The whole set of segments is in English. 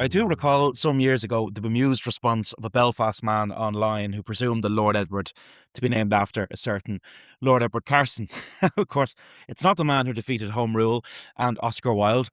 I do recall some years ago the bemused response of a Belfast man online who presumed the Lord Edward to be named after a certain Lord Edward Carson. Of course, it's not the man who defeated Home Rule and Oscar Wilde,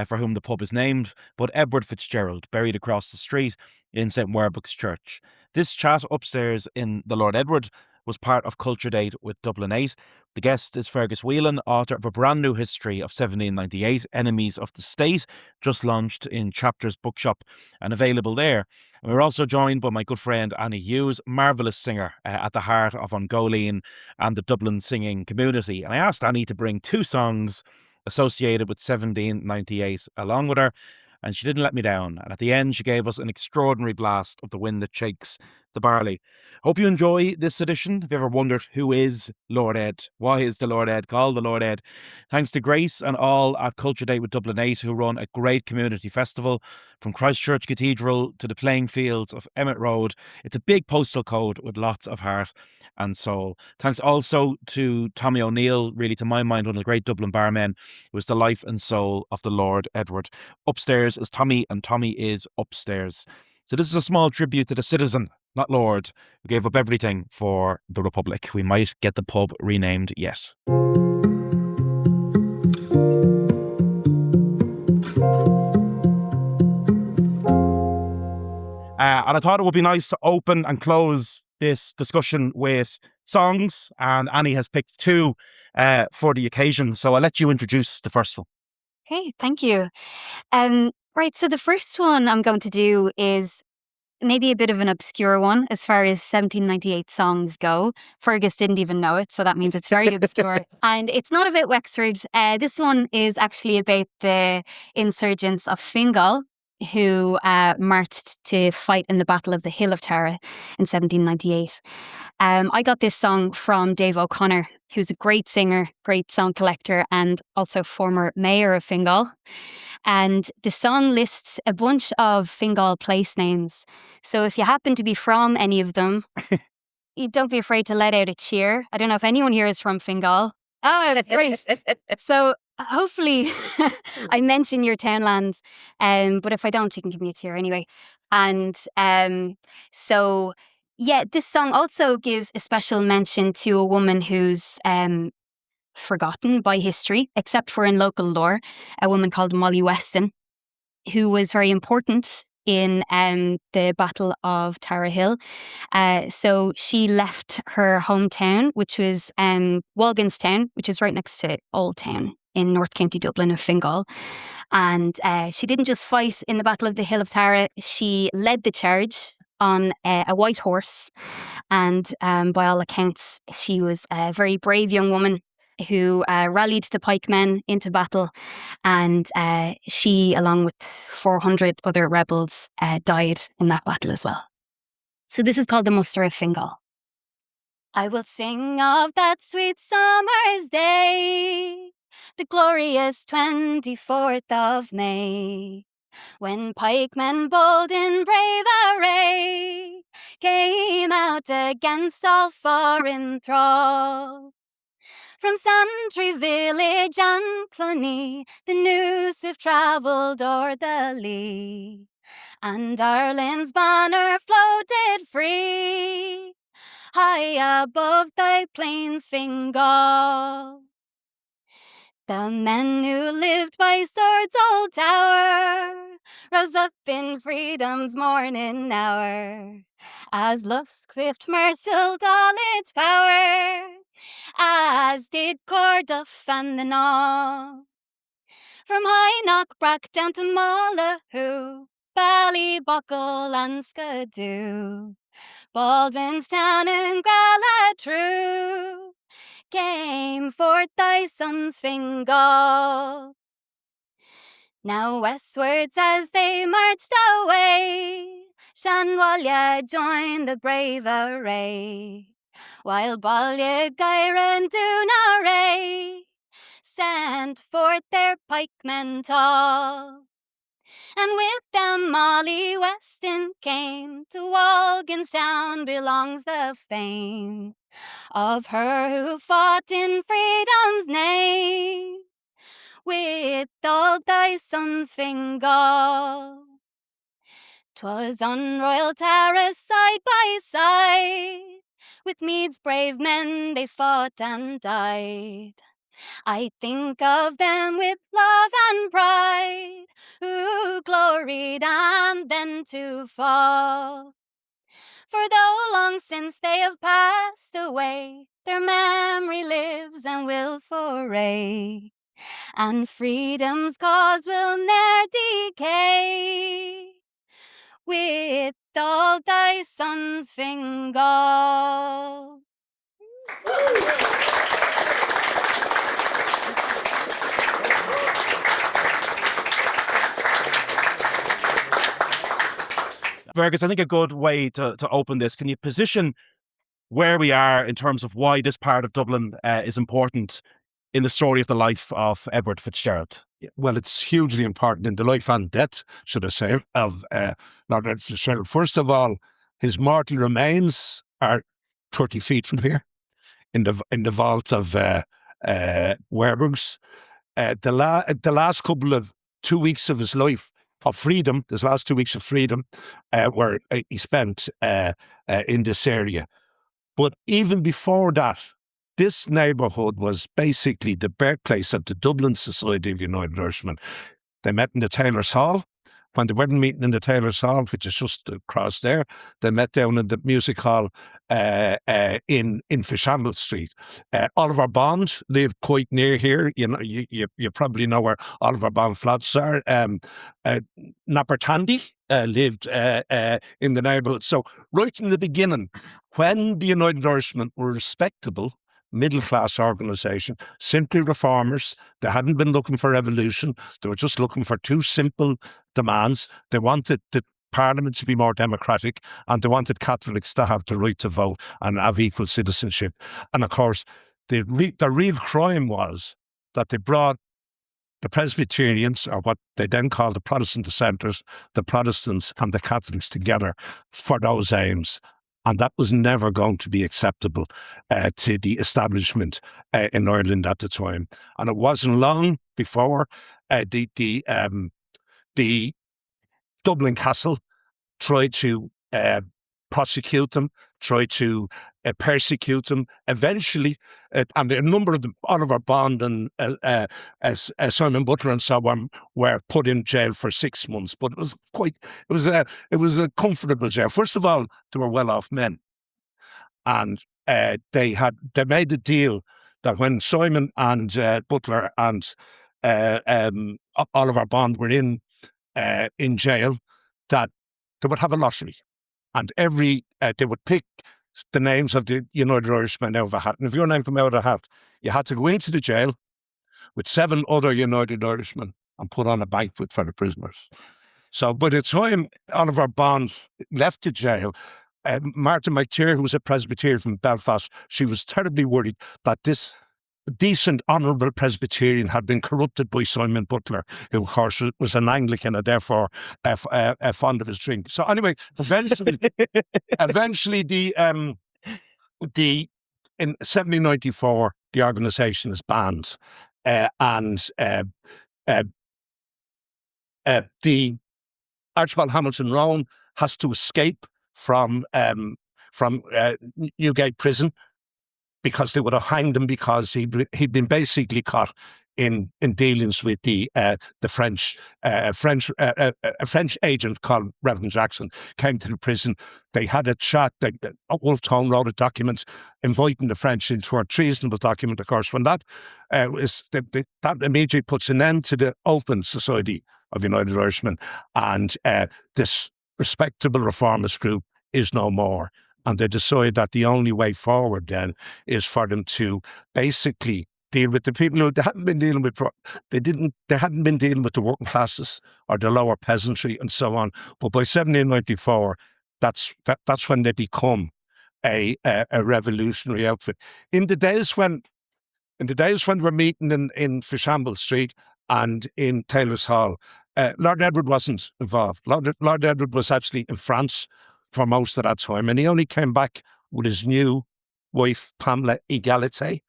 for whom the pub is named, but Edward Fitzgerald, buried across the street in St Werburgh's Church. This chat upstairs in the Lord Edward was part of Culture Date with Dublin 8. The guest is Fergus Whelan, author of a brand new history of 1798, Enemies of the State, just launched in Chapters Bookshop and available there. And we're also joined by my good friend Annie Hughes, marvellous singer at the heart of An Góilín and the Dublin singing community. And I asked Annie to bring two songs associated with 1798 along with her, and she didn't let me down. And at the end, she gave us an extraordinary blast of The Wind That Shakes the Barley. Hope you enjoy this edition. Have you ever wondered who is Lord Ed? Why is the Lord Ed called the Lord Ed? Thanks to Grace and all at Culture Day with Dublin 8, who run a great community festival from Christchurch Cathedral to the playing fields of Emmett Road. It's a big postal code with lots of heart and soul. Thanks also to Tommy O'Neill, really, to my mind, one of the great Dublin barmen, who was the life and soul of the Lord Edward. Upstairs is Tommy, and Tommy is upstairs. So this is a small tribute to the citizen, not Lord, who gave up everything for the Republic. We might get the pub renamed yet. And I thought it would be nice to open and close this discussion with songs, and Annie has picked two for the occasion. So I'll let you introduce the first one. Okay, thank you. Right, so the first one I'm going to do is maybe a bit of an obscure one as far as 1798 songs go. Fergus didn't even know it, so that means it's very obscure. And it's not about Wexford. This one is actually about the insurgents of Fingal, who marched to fight in the Battle of the Hill of Tara in 1798. I got this song from Dave O'Connor, who's a great singer, great song collector, and also former mayor of Fingal. And the song lists a bunch of Fingal place names. So if you happen to be from any of them, you don't be afraid to let out a cheer. I don't know if anyone here is from Fingal. Oh, that's great. So hopefully I mention your townland, but if I don't, you can give me a cheer anyway. And so, yeah, this song also gives a special mention to a woman who's forgotten by history, except for in local lore, a woman called Molly Weston, who was very important in the Battle of Tara Hill. So she left her hometown, which was Walganstown, which is right next to Old Town in North County Dublin of Fingal. And she didn't just fight in the Battle of the Hill of Tara, she led the charge on a white horse. And by all accounts, she was a very brave young woman who rallied the pikemen into battle, and she, along with 400 other rebels, died in that battle as well. So this is called the Muster of Fingal. I will sing of that sweet summer's day, the glorious 24th of May, when pikemen bold in brave array came out against all foreign thrall. From Santry village and Cluny, the news swift travelled o'er the lea, and Ireland's banner floated free, high above thy plains, Fingal. The men who lived by Sword's old tower rose up in freedom's morning hour, as love's swift marshalled all its power, as did Corduff and the Naw. From High Knockbrack down to Malahoo, Ballybuckle and Skidoo, Baldwinstown and Gralattrue, came forth thy sons, Fingal. Now westwards as they marched away, Shanwalla joined the brave array, while Ballygair and Doonarray sent forth their pikemen tall. And with them Molly Weston came, to Walganstown belongs the fame of her who fought in freedom's name with all thy sons, Fingal. 'Twas on Royal Terrace side by side, with Meade's brave men they fought and died. I think of them with love and pride, who gloried and then to fall. For though long since they have passed away, their memory lives and will foray, and freedom's cause will ne'er decay. With all thy sons, Fingal. Fergus, I think a good way to open this, can you position where we are in terms of why this part of Dublin is important in the story of the life of Edward Fitzgerald? Well, it's hugely important in the life and death, should I say, of Lord Edward Fitzgerald. First of all, his mortal remains are 30 feet from here in the vault of Werburgh's. The last couple of 2 weeks of his life of freedom, his last 2 weeks of freedom, were he spent in this area. But even before that, this neighbourhood was basically the birthplace of the Dublin Society of United Irishmen. They met in the Taylor's Hall. When they weren't meeting in the Taylor's Hall, which is just across there, they met down in the music hall in Fishamble Street. Oliver Bond lived quite near here. You know, you probably know where Oliver Bond flats are. Napper Tandy lived in the neighbourhood. So right from the beginning, when the United Irishmen were respectable, middle-class organisation, simply reformers. They hadn't been looking for revolution. They were just looking for two simple demands. They wanted the Parliament to be more democratic, and they wanted Catholics to have the right to vote and have equal citizenship. And of course, the real crime was that they brought the Presbyterians, or what they then called the Protestant dissenters, the Protestants and the Catholics together for those aims. And that was never going to be acceptable to the establishment in Ireland at the time. And it wasn't long before the Dublin Castle tried to prosecute them, tried to persecute them. Eventually, and a number of them, Oliver Bond and Simon Butler and so on, were put in jail for 6 months. But it was a comfortable jail. First of all, they were well-off men, and they made a deal that when Simon and Butler and Oliver Bond were in jail, that they would have a lottery. And they would pick the names of the United Irishmen out of a hat. And if your name came out of a hat, you had to go into the jail with 7 other United Irishmen and put on a banquet for the prisoners. So by the time Oliver Bond left the jail, Martha McTeer, who was a Presbyterian from Belfast, she was terribly worried that this decent, honourable Presbyterian had been corrupted by Simon Butler, who, of course, was an Anglican and therefore fond of his drink. So anyway, eventually, in 1794, the organisation is banned, and the Archibald Hamilton Rowan has to escape from Newgate Prison, because they would have hanged him because he'd been basically caught in dealings with the French. A French agent called Reverend Jackson came to the prison. They had a chat. Wolfe Tone wrote a document inviting the French into a treasonable document. Of course, when that that immediately puts an end to the open Society of United Irishmen, and this respectable reformist group is no more. And they decide that the only way forward then is for them to basically deal with the people who they hadn't been dealing with. They hadn't been dealing with the working classes or the lower peasantry and so on. But by 1794, that's when they become a revolutionary outfit. In the days when we're meeting in Fishamble Street and in Taylor's Hall, Lord Edward wasn't involved. Lord Edward was actually in France for most of that time, and he only came back with his new wife, Pamela Egalite,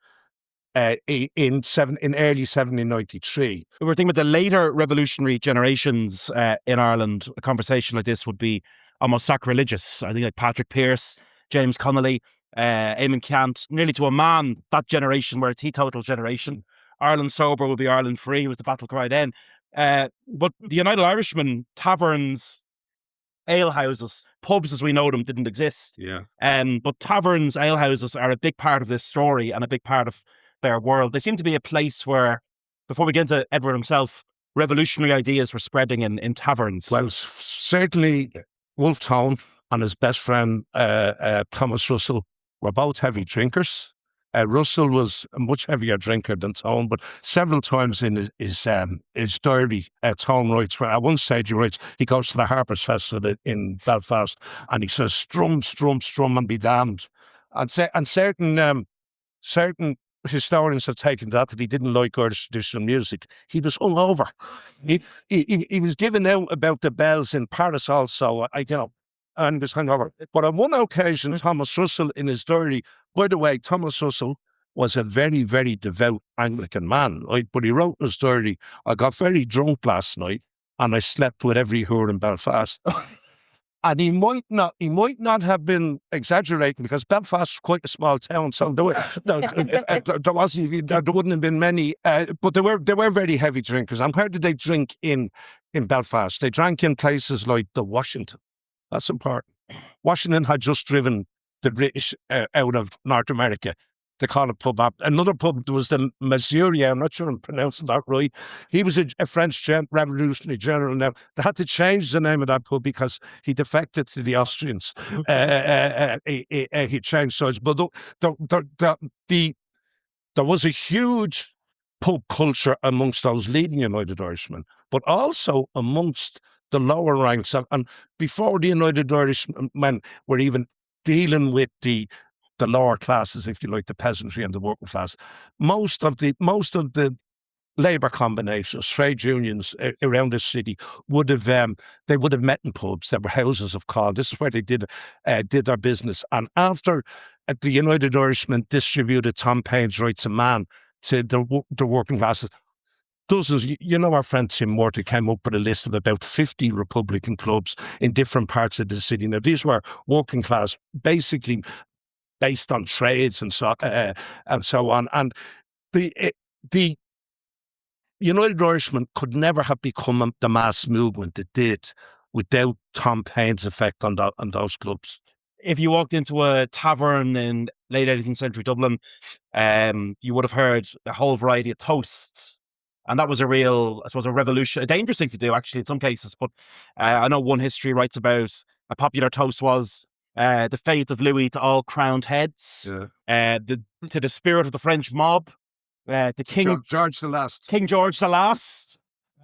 in early 1793. If we're thinking about the later revolutionary generations in Ireland, a conversation like this would be almost sacrilegious. I think like Patrick Pearse, James Connolly, Eamon Cant, nearly to a man, that generation were a teetotal generation. Ireland sober will be Ireland free was the battle cry then. But the United Irishmen, taverns, alehouses, pubs as we know them didn't exist. Yeah. But taverns, alehouses are a big part of this story and a big part of their world. They seem to be a place where, before we get into Edward himself, revolutionary ideas were spreading in taverns. Well, certainly Wolfe Tone and his best friend Thomas Russell were both heavy drinkers. Russell was a much heavier drinker than Tone, but several times in his diary, Tone writes, at one stage he writes, he goes to the Harper's Festival in Belfast and he says, strum, strum, strum and be damned. And certain historians have taken that he didn't like Irish traditional music. He was hungover. He was giving out about the bells in Paris also, and he was hungover. But on one occasion, Thomas Russell in his diary, by the way, Thomas Russell was a very, very devout Anglican man, right? But he wrote in his diary, I got very drunk last night and I slept with every whore in Belfast. And he might not have been exaggerating because Belfast is quite a small town, so there wouldn't have been many, but they were very heavy drinkers. And where did they drink in Belfast? They drank in places like the Washington. That's important. Washington had just driven the British out of North America. They call it pub up. Another pub, there was the Missouri, I'm not sure I'm pronouncing that right. He was a French revolutionary general. Now, they had to change the name of that pub because he defected to the Austrians. He changed sides. But there was a huge pub culture amongst those leading United Irishmen, but also amongst the lower ranks. And before the United Irishmen were even dealing with the lower classes, if you like, the peasantry and the working class, most of the labour combinations, trade unions around the city would have met in pubs. There were houses of call. This is where they did their business. And after the United Irishmen distributed Tom Paine's Rights of Man to the working classes, dozens, our friend Tim Morty came up with a list of about 50 Republican clubs in different parts of the city. Now, these were working class, basically based on trades and so on. And the United Irishmen could never have become the mass movement it did without Tom Paine's effect on those clubs. If you walked into a tavern in late 18th century Dublin, you would have heard a whole variety of toasts. And that was a real, I suppose, a revolution, a dangerous thing to do, actually, in some cases. But I know one history writes about a popular toast was the faith of Louis to all crowned heads, to the spirit of the French mob, to King George the Last. King George the Last.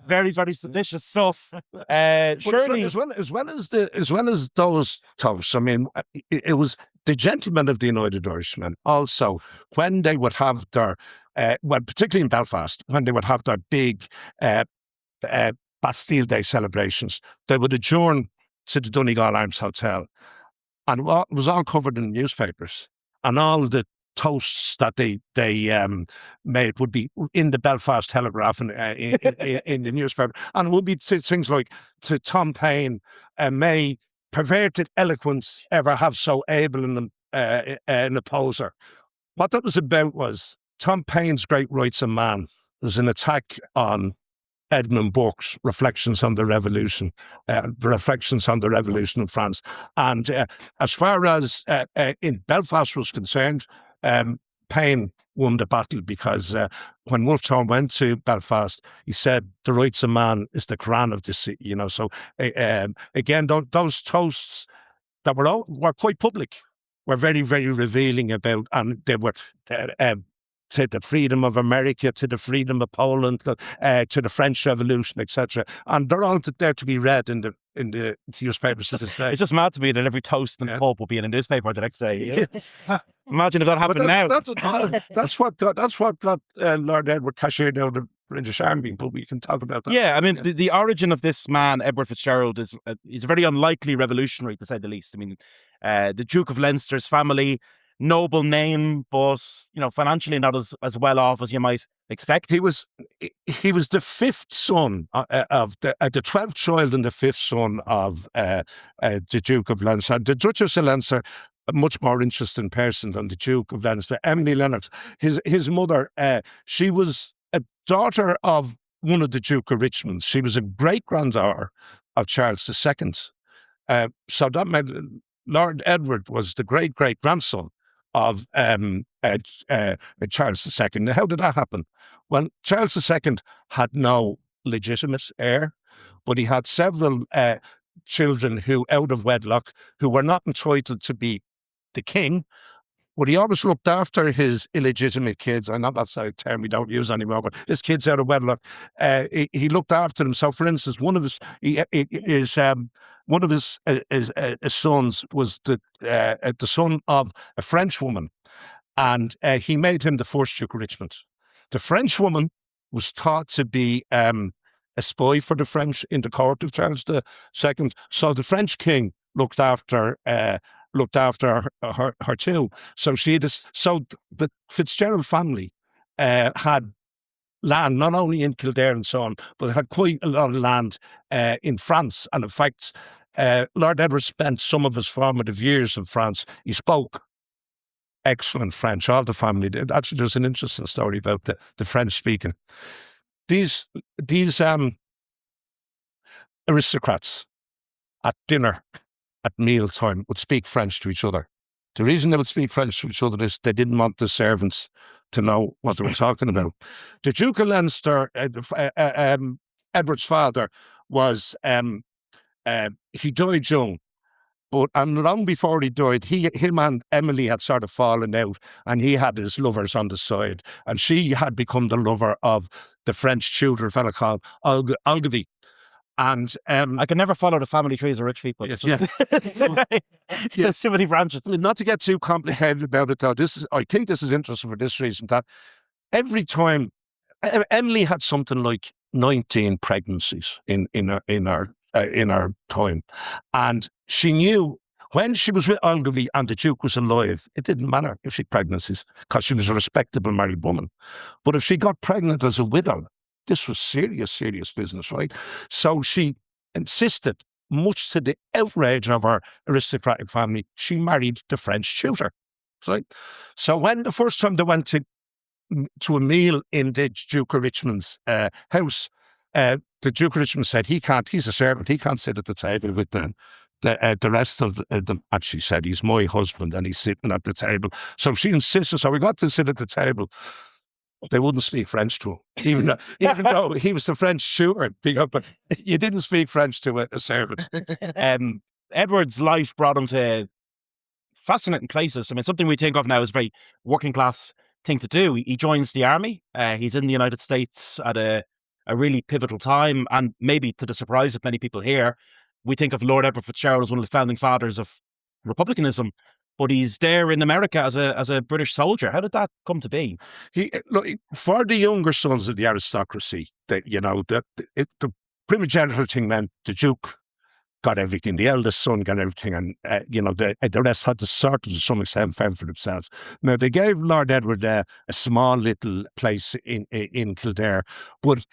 Very, very seditious stuff. Surely, as well as those toasts, I mean, it was the gentlemen of the United Irishmen also, when they would have their, particularly in Belfast, when they would have their big Bastille Day celebrations, they would adjourn to the Donegal Arms Hotel, and it was all covered in newspapers, and all the toasts that they made would be in the Belfast Telegraph and in the newspaper, and it would be things like, to Tom Paine, may perverted eloquence ever have so able an opposer. What that was about was Tom Paine's Great Rights of Man was an attack on Edmund Burke's Reflections on the Revolution, in France. And as far as in Belfast was concerned, Paine won the battle because when Wolfe Tone went to Belfast, he said the rights of man is the Quran of the city. So again, those toasts that were quite public were very, very revealing about, and they were to the freedom of America, to the freedom of Poland, to the French Revolution, etc. And they're all there to be read in the newspapers to this day. It's just mad to me that every toast in the pub will be in a newspaper the next day. Imagine if that happened now. That's what got Lord Edward cashiered out of the British Army, but we can talk about that. Yeah, I mean, the origin of this man, Edward Fitzgerald, is a very unlikely revolutionary, to say the least. I mean, the Duke of Leinster's family noble name, but financially not as well off as you might expect. He was the fifth son of the 12th child and the fifth son of the Duke of Leinster. The Duchess of Leinster, a much more interesting person than the Duke of Leinster, Emily Lennox. His mother, she was a daughter of one of the Duke of Richmond. She was a great granddaughter of Charles II. So that meant Lord Edward was the great great grandson of Charles II. Now, how did that happen? Well, Charles II had no legitimate heir, but he had several children who, out of wedlock, who were not entitled to be the king, but he always looked after his illegitimate kids. I know that's a term we don't use anymore, but his kids out of wedlock. He looked after them. So, for instance, one of his sons was the son of a French woman, and he made him the first Duke of Richmond. The French woman was thought to be a spy for the French in the court of Charles II. So the French king looked after her too. So the Fitzgerald family had land not only in Kildare and so on, but had quite a lot of land in France. And in fact, Lord Edward spent some of his formative years in France. He spoke excellent French. All the family did. Actually, there's an interesting story about the French speaking. These aristocrats at dinner, at mealtime, would speak French to each other. The reason they would speak French to each other is they didn't want the servants to know what they were talking about. The Duke of Leinster, Edward's father, was he died young. But long before he died, him and Emily had sort of fallen out, and he had his lovers on the side, and she had become the lover of the French tutor fellow called Ogilvy. And I can never follow the family trees of rich people. Yes, There's too many branches. Not to get too complicated about it, though. I think this is interesting for this reason, that every time Emily had something like 19 pregnancies in her time, and she knew when she was with Ogilvy and the Duke was alive, it didn't matter if she had pregnancies because she was a respectable married woman. But if she got pregnant as a widow, this was serious business, right? So she insisted, much to the outrage of her aristocratic family, she married the French tutor, right? So when the first time they went to a meal in the Duke of Richmond's house, the Duke of Richmond said he's a servant, he can't sit at the table with the rest of them. And she said, he's my husband and he's sitting at the table. So she insisted, so we got to sit at the table. They wouldn't speak French to him, even though he was the French tutor. But you didn't speak French to a servant. Edward's life brought him to fascinating places. I mean, something we think of now as a very working class thing to do. He joins the army. He's in the United States at a really pivotal time, and maybe to the surprise of many people here, we think of Lord Edward Fitzgerald as one of the founding fathers of republicanism. But he's there in America as a British soldier. How did that come to be? For the younger sons of the aristocracy, the primogeniture thing meant the Duke got everything, the eldest son got everything, and the rest had to sort of, to some extent, fend for themselves. Now, they gave Lord Edward a small little place in Kildare, but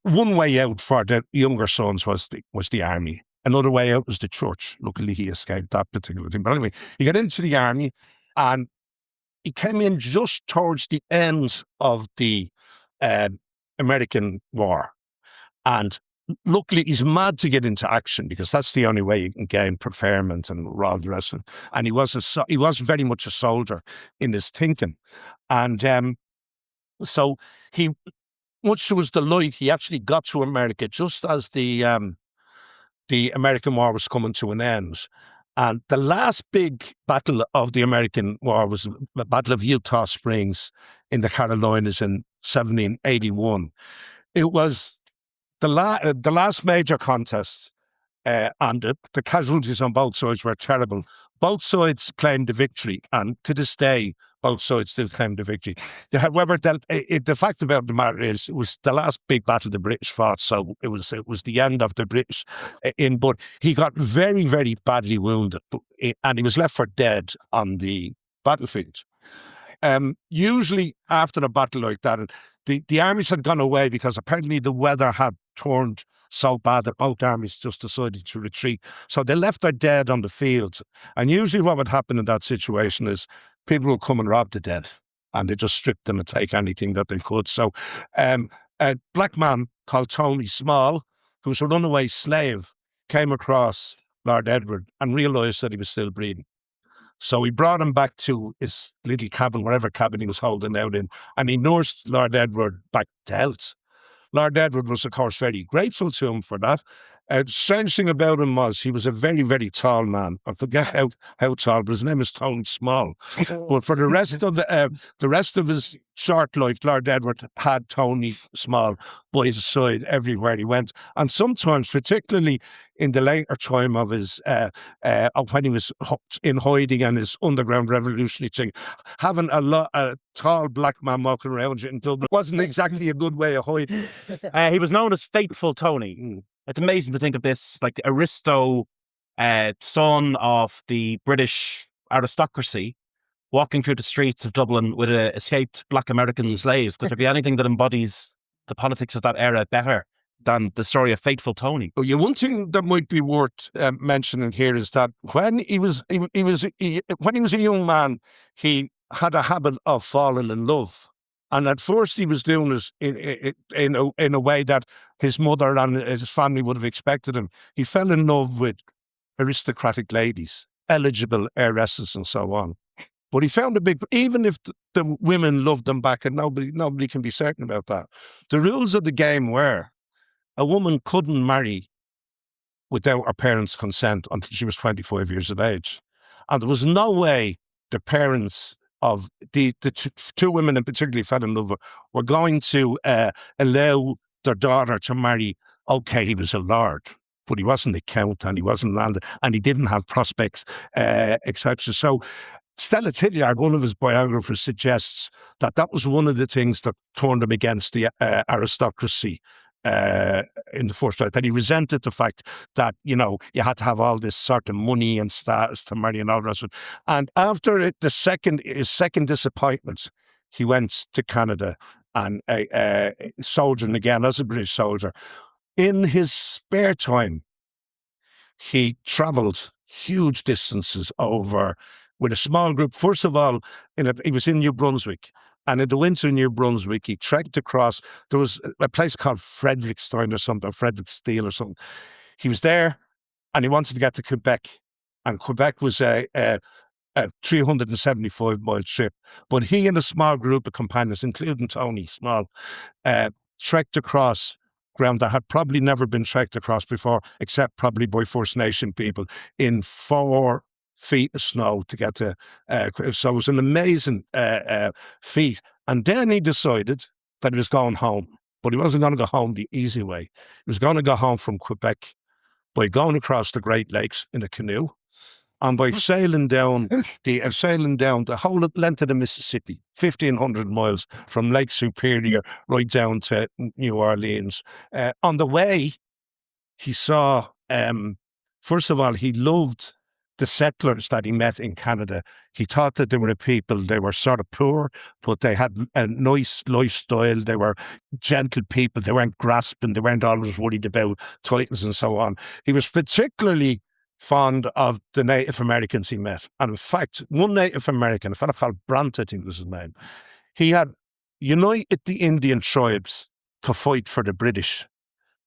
one way out for the younger sons was the army. Another way out was the church. Luckily, he escaped that particular thing. But anyway, he got into the army, and he came in just towards the end of the American war. And luckily, he's mad to get into action because that's the only way you can gain preferment and all the rest of it. And he was very much a soldier in his thinking. And so he, much to his delight, he actually got to America just as the American War was coming to an end. And the last big battle of the American War was the Battle of Eutaw Springs in the Carolinas in 1781. It was the last major contest, and the casualties on both sides were terrible. Both sides claimed the victory, and to this day, both sides still claim the victory. However, the fact about the matter is, it was the last big battle the British fought, so it was the end of the British. But he got very, very badly wounded, and he was left for dead on the battlefield. Usually after a battle like that, the armies had gone away because apparently the weather had turned so bad that both armies just decided to retreat. So they left their dead on the fields. And usually what would happen in that situation is people would come and rob the dead, and they just strip them and take anything that they could. So a black man called Tony Small, who was a runaway slave, came across Lord Edward and realised that he was still breathing. So he brought him back to his little cabin, whatever cabin he was holding out in, and he nursed Lord Edward back to health. Lord Edward was, of course, very grateful to him for that. Strange thing about him was he was a very, very tall man. I forget how tall, but his name is Tony Small. But for the rest of his short life, Lord Edward had Tony Small by his side everywhere he went. And sometimes, particularly in the later time of his when he was in hiding and his underground revolutionary thing, having a tall black man walking around you in Dublin wasn't exactly a good way of hiding. He was known as Faithful Tony. It's amazing to think of this, like the aristo son of the British aristocracy walking through the streets of Dublin with escaped black American slaves. Could there be anything that embodies the politics of that era better than the story of Faithful Tony? Well, one thing that might be worth mentioning here is that when he was when he was a young man, he had a habit of falling in love. And at first he was doing this in a way that his mother and his family would have expected him. He fell in love with aristocratic ladies, eligible heiresses and so on. But he found even if the women loved him back, and nobody can be certain about that, the rules of the game were a woman couldn't marry without her parents' consent until she was 25 years of age. And there was no way the parents of the two women in particular fell in love with were going to allow their daughter to marry. Okay, he was a lord, but he wasn't a count, and he wasn't landed, and he didn't have prospects, etc. So Stella Tilliard, one of his biographers, suggests that was one of the things that turned him against the aristocracy in the first place, that he resented the fact that, you had to have all this sort of money and status to marry and all the rest of it. And after his second disappointment, he went to Canada and soldiering again as a British soldier. In his spare time, he travelled huge distances over with a small group. First of all, he was in New Brunswick. And in the winter in New Brunswick, he trekked across. There was a place called Frederickstein or something, or Fredericksteel or something. He was there, and he wanted to get to Quebec. And Quebec was a 375-mile trip. But he and a small group of companions, including Tony Small, trekked across ground that had probably never been trekked across before, except probably by First Nation people, in 4 feet of snow to get to. So it was an amazing feat. And then he decided that he was going home, but he wasn't going to go home the easy way. He was going to go home from Quebec by going across the Great Lakes in a canoe, and by sailing down the whole length of the Mississippi, 1,500 miles from Lake Superior right down to New Orleans. On the way, he saw, first of all, he loved the settlers that he met in Canada. He thought that they were they were sort of poor, but they had a nice lifestyle. They were gentle people. They weren't grasping. They weren't always worried about titles and so on. He was particularly fond of the Native Americans he met. And in fact, one Native American, a fellow called Brant, I think was his name, he had united the Indian tribes to fight for the British.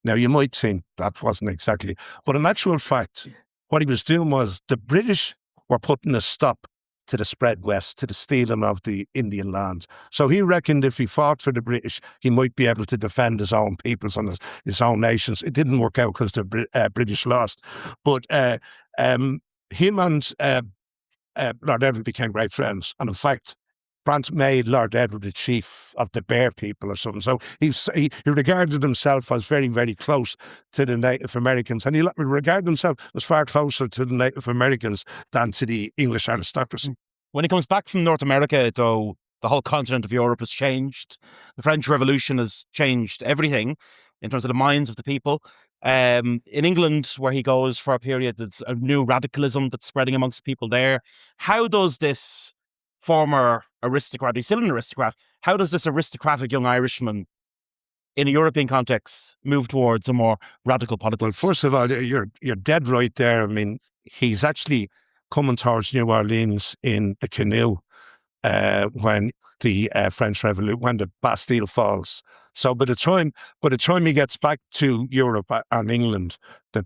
Now, you might think that wasn't exactly, but in actual fact, what he was doing was the British were putting a stop to the spread west, to the stealing of the Indian lands. So he reckoned if he fought for the British, he might be able to defend his own peoples and his own nations. It didn't work out because the British lost. But him and Lord Edward became great friends. And in fact, Brant made Lord Edward the chief of the Bear people or something. So he regarded himself as very, very close to the Native Americans. And he regarded himself as far closer to the Native Americans than to the English aristocracy. When he comes back from North America, though, the whole continent of Europe has changed. The French Revolution has changed everything in terms of the minds of the people. In England, where he goes for a period, there's a new radicalism that's spreading amongst people there. How does this former aristocrat. He's still an aristocrat. How does this aristocratic young Irishman in a European context move towards a more radical politics? Well, first of all, you're dead right there. I mean, he's actually coming towards New Orleans in a canoe when the French Revolution, when the Bastille falls. So by the time he gets back to Europe and England, there's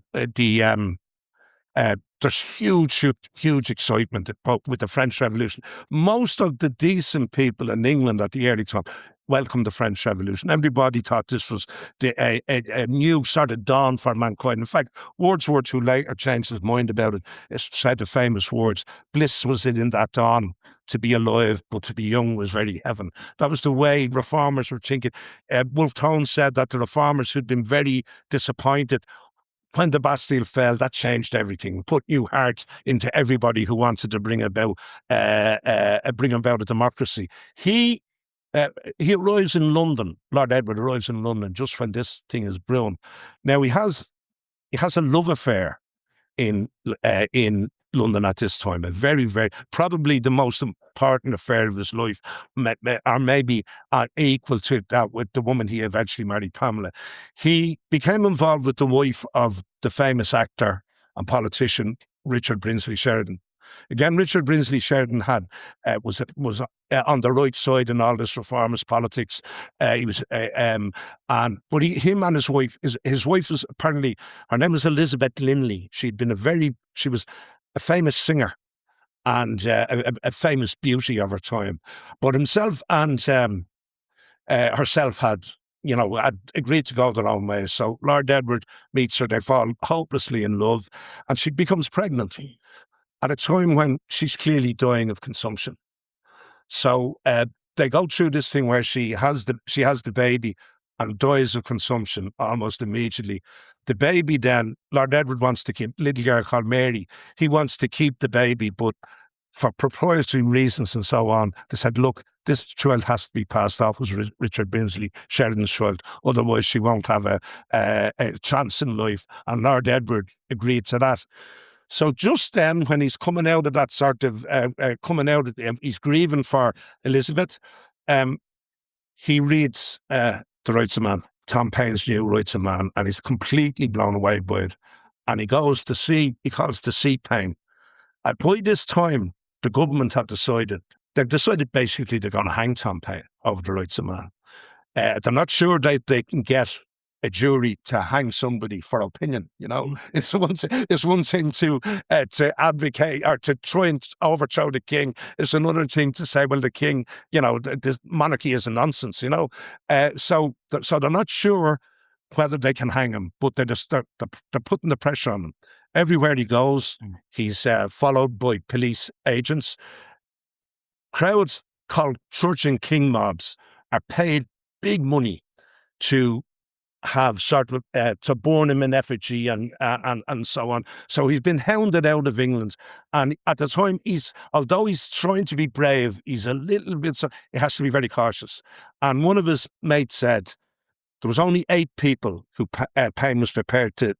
huge excitement with the French Revolution. Most of the decent people in England at the early time welcomed the French Revolution. Everybody thought this was a new sort of dawn for mankind. In fact, Wordsworth, who later changed his mind about it, said the famous words, "Bliss was it in that dawn. To be alive, but to be young was very heaven." That was the way reformers were thinking. Wolfe Tone said that the reformers who'd been very disappointed when the Bastille fell, that changed everything, put new heart into everybody who wanted to bring about a democracy. He arrives in London. Lord Edward arrives in London just when this thing is brewing. Now he has a love affair in London at this time, a very, very, probably the most important affair of his life, or maybe equal to that with the woman he eventually married, Pamela. He became involved with the wife of the famous actor and politician Richard Brinsley Sheridan. Again, Richard Brinsley Sheridan was on the right side in all this reformist politics. He was, but him and his wife. His wife was apparently, her name was Elizabeth Linley. She was a famous singer and a famous beauty of her time. But himself and herself had agreed to go their own way. So Lord Edward meets her. They fall hopelessly in love, and she becomes pregnant at a time when she's clearly dying of consumption. So they go through this thing where she has the baby and dies of consumption almost immediately. The baby then, Lord Edward wants to keep, little girl called Mary, he wants to keep the baby, but for proprietary reasons and so on, they said, look, this child has to be passed off as Richard Brinsley Sheridan's child, otherwise she won't have a chance in life. And Lord Edward agreed to that. So just then, when he's coming out of that sort of, he's grieving for Elizabeth, he reads The Rights of Man, Tom Paine's new Rights of Man, and he's completely blown away by it. And he calls to see Paine. And by this time, the government they've decided basically they're going to hang Tom Paine over The Rights of Man. They're not sure that they can get a jury to hang somebody for opinion. It's one thing to advocate or to try and overthrow the king. It's another thing to say, well, the king, this monarchy is a nonsense. So they're not sure whether they can hang him, but they're putting the pressure on him. Everywhere he goes, he's followed by police agents. Crowds called church and king mobs are paid big money to have sort of to burn him in effigy and so on. So he's been hounded out of England, and at the time although he's trying to be brave, he's a little bit. So he has to be very cautious. And one of his mates said there was only 8 people who Paine was prepared to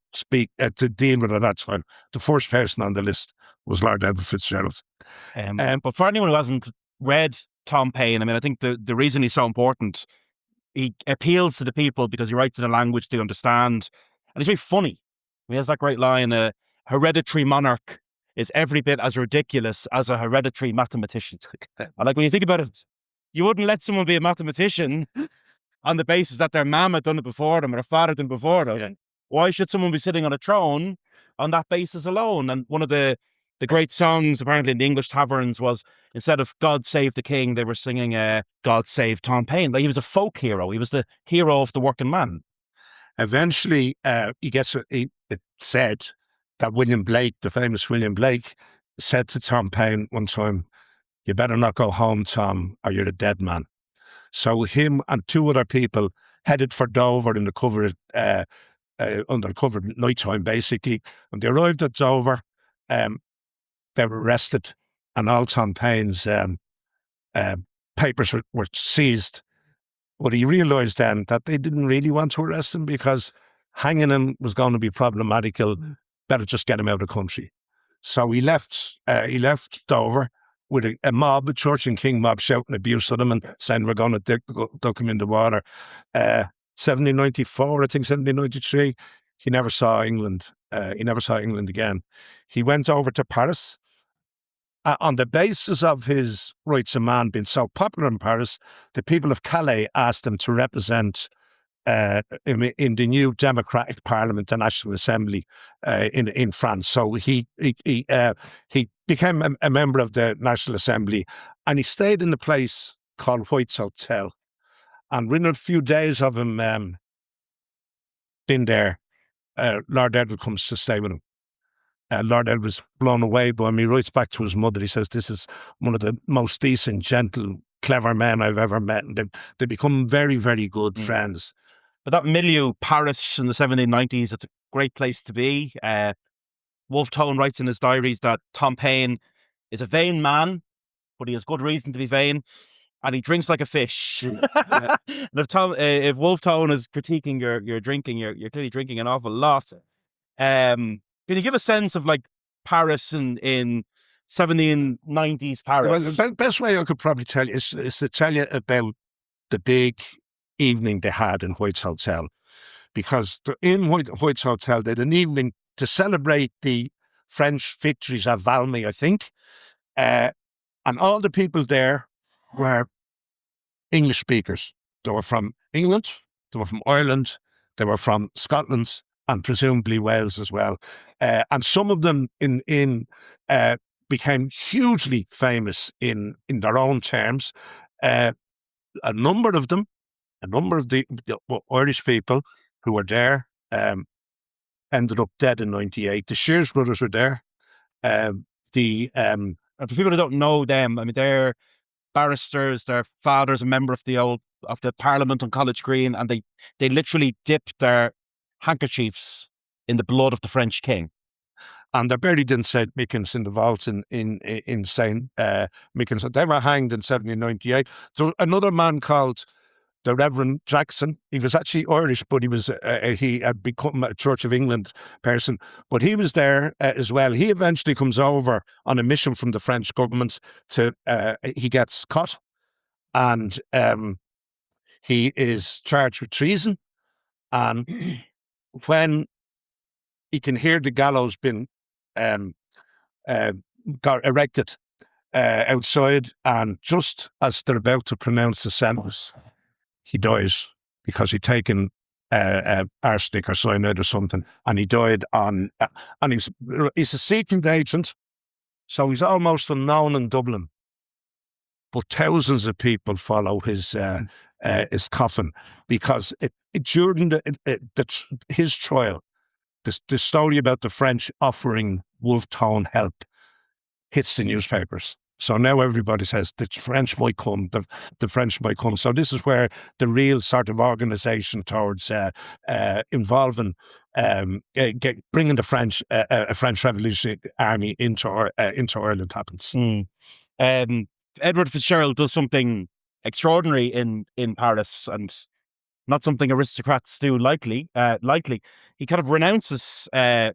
deal with at that time. The first person on the list was Lord Edward Fitzgerald. But for anyone who hasn't read Tom Paine, I mean, I think the reason he's so important, he appeals to the people because he writes in a language they understand. And he's very funny. He has that great line, a hereditary monarch is every bit as ridiculous as a hereditary mathematician. And like, when you think about it, you wouldn't let someone be a mathematician on the basis that their mum had done it before them or their father had done it before them. Yeah. Why should someone be sitting on a throne on that basis alone? And one of the great songs apparently in the English taverns was, instead of God Save the King, they were singing God Save Tom Paine. Like, he was a folk hero. He was the hero of the working man. Eventually, it said that William Blake, the famous William Blake, said to Tom Paine one time, "You better not go home, Tom, or you're a dead man." So him and 2 other people headed for Dover under cover at night time, basically. When they arrived at Dover, they were arrested, and all Tom Paine's papers were seized. But he realised then that they didn't really want to arrest him because hanging him was going to be problematical. Better just get him out of the country. So he left Dover with a mob, a Church and King mob, shouting abuse at him and saying we're going to duck him in the water. 1794, I think 1793, he never saw England. He never saw England again. He went over to Paris. On the basis of his rights of man being so popular in Paris, the people of Calais asked him to represent in the new democratic parliament, the National Assembly in France. So he became a member of the National Assembly, and he stayed in a place called White's Hotel. And within a few days of him being there, Lord Edward comes to stay with him. Lord Edward was blown away by him. He writes back to his mother. He says, "This is one of the most decent, gentle, clever men I've ever met." And they become very, very good friends. But that milieu, Paris in the 1790s, it's a great place to be. Wolfe Tone writes in his diaries that Tom Paine is a vain man, but he has good reason to be vain, and he drinks like a fish. Yeah. And if Wolfe Tone is critiquing your drinking, you're clearly drinking an awful lot. Can you give a sense of like Paris in 1790s Paris? Well, the best way I could probably tell you is to tell you about the big evening they had in White's Hotel. Because in White's Hotel, they had an evening to celebrate the French victories at Valmy, I think. And all the people there were English speakers. They were from England, they were from Ireland, they were from Scotland, and presumably Wales as well. And some of them became hugely famous in their own terms. A number of the Irish people who were there ended up dead in 98. The Shears brothers were there. And for people who don't know them, I mean, they're barristers. Their father's a member of the Parliament on College Green, and they literally dipped their handkerchiefs in the blood of the French king. And they're buried in St. Mickens in the vaults in St. Mickens. They were hanged in 1798. So another man called the Reverend Jackson. He was actually Irish, but he had become a Church of England person. But he was there as well. He eventually comes over on a mission from the French government he gets caught, and he is charged with treason. And when he can hear the gallows being got erected outside, and just as they're about to pronounce the sentence, he dies because he'd taken arsenic or cyanide or something, and he died and he's a secret agent, so he's almost unknown in Dublin. But thousands of people follow his coffin because during his trial, the story about the French offering Wolfe Tone help hits the newspapers. So now everybody says the French might come, the French might come. So this is where the real sort of organisation towards involving, bringing the French, a French Revolutionary Army into Ireland happens. Edward Fitzgerald does something extraordinary in Paris, and not something aristocrats do lightly. He kind of renounces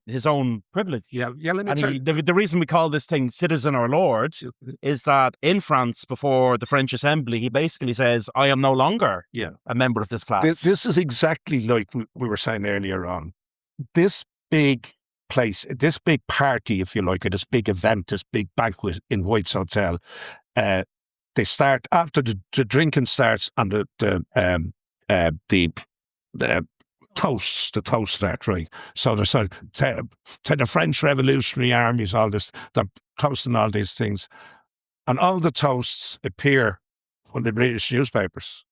his own privilege. Yeah. Let me and tell you. The reason we call this thing citizen or lord is that in France, before the French Assembly, he basically says, "I am no longer a member of this class." This is exactly like we were saying earlier on. This big place, this big party, if you like, or this big event, this big banquet in White's Hotel. They start after the drinking starts, and the toasts start, right? So there's to the French Revolutionary Armies, all this, they're toasting all these things, and all the toasts appear on the British newspapers.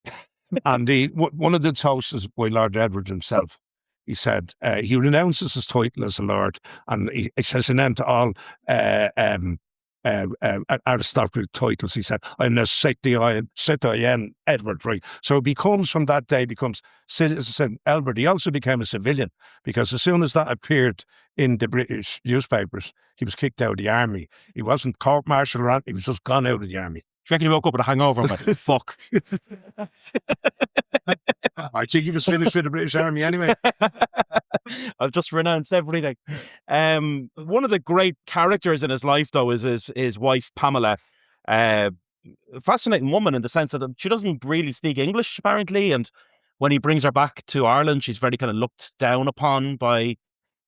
And one of the toasts is by Lord Edward himself. He said he renounces his title as a lord, and he says an end to all aristocratic titles. He said, "I'm a Sectarian Edward," right? So it becomes, from that day, becomes citizen Edward. He also became a civilian, because as soon as that appeared in the British newspapers, he was kicked out of the army. He wasn't court-martialed or anything, he was just gone out of the army. Do you reckon he woke up with a hangover and went, "Fuck"? I think he was finished with the British Army anyway. I've just renounced everything. One of the great characters in his life, though, is his wife, Pamela. Uh, Fascinating woman in the sense that she doesn't really speak English, apparently. And when he brings her back to Ireland, she's very kind of looked down upon by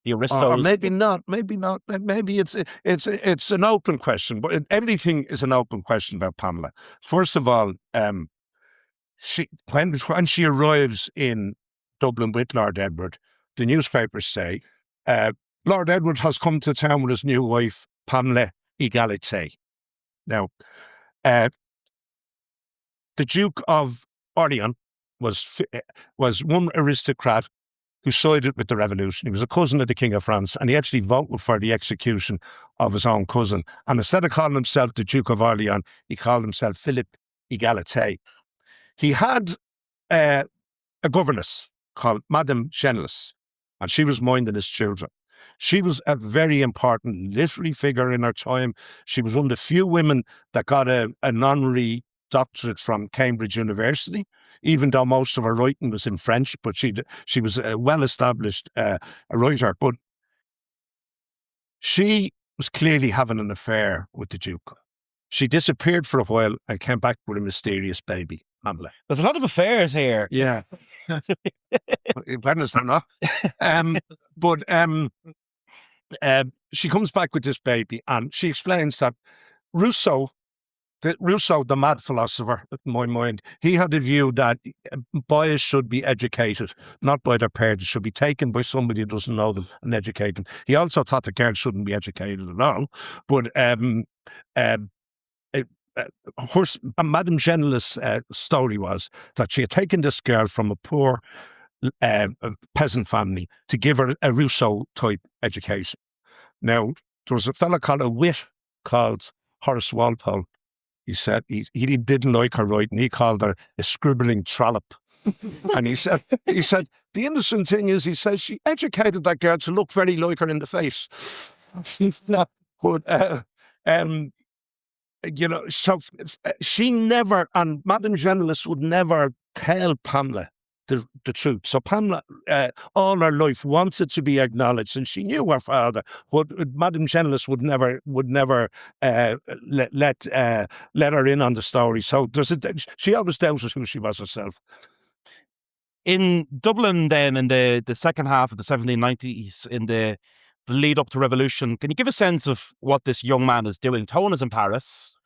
the Or aristos. maybe not. Maybe not. Maybe it's an open question. But everything is an open question about Pamela. First of all, when she arrives in Dublin with Lord Edward, the newspapers say Lord Edward has come to town with his new wife, Pamela Egalite. Now, the Duke of Orleans was one aristocrat who sided with the revolution. He was a cousin of the King of France, and he actually voted for the execution of his own cousin. And instead of calling himself the Duke of Orleans, he called himself Philip Egalite. He had a governess called Madame Genlis, and she was minding his children. She was a very important literary figure in her time. She was one of the few women that got an honorary doctorate from Cambridge University, even though most of her writing was in French, but she was a well-established a writer. But she was clearly having an affair with the Duke. She disappeared for a while and came back with a mysterious baby, Pamela. There's a lot of affairs here. Yeah. In fairness, they're not. But she comes back with this baby, and she explains that Rousseau, the mad philosopher, in my mind, he had a view that boys should be educated, not by their parents, should be taken by somebody who doesn't know them and educate them. He also thought the girls shouldn't be educated at all. But Madame Genlis' story was that she had taken this girl from a poor peasant family to give her a Rousseau-type education. Now, there was a fellow called a wit called Horace Walpole. He said he didn't like her writing. He called her a scribbling trollop. And he said, the innocent thing is, he says, she educated that girl to look very like her in the face. But, so she never, and Madame Genlis would never tell Pamela the truth. So Pamela, all her life, wanted to be acknowledged, and she knew her father. But Madame Genlis would never let her in on the story. So she always doubted who she was herself. In Dublin, then, in the second half of the 1790s, in the lead up to revolution, can you give a sense of what this young man is doing? Tone is in Paris.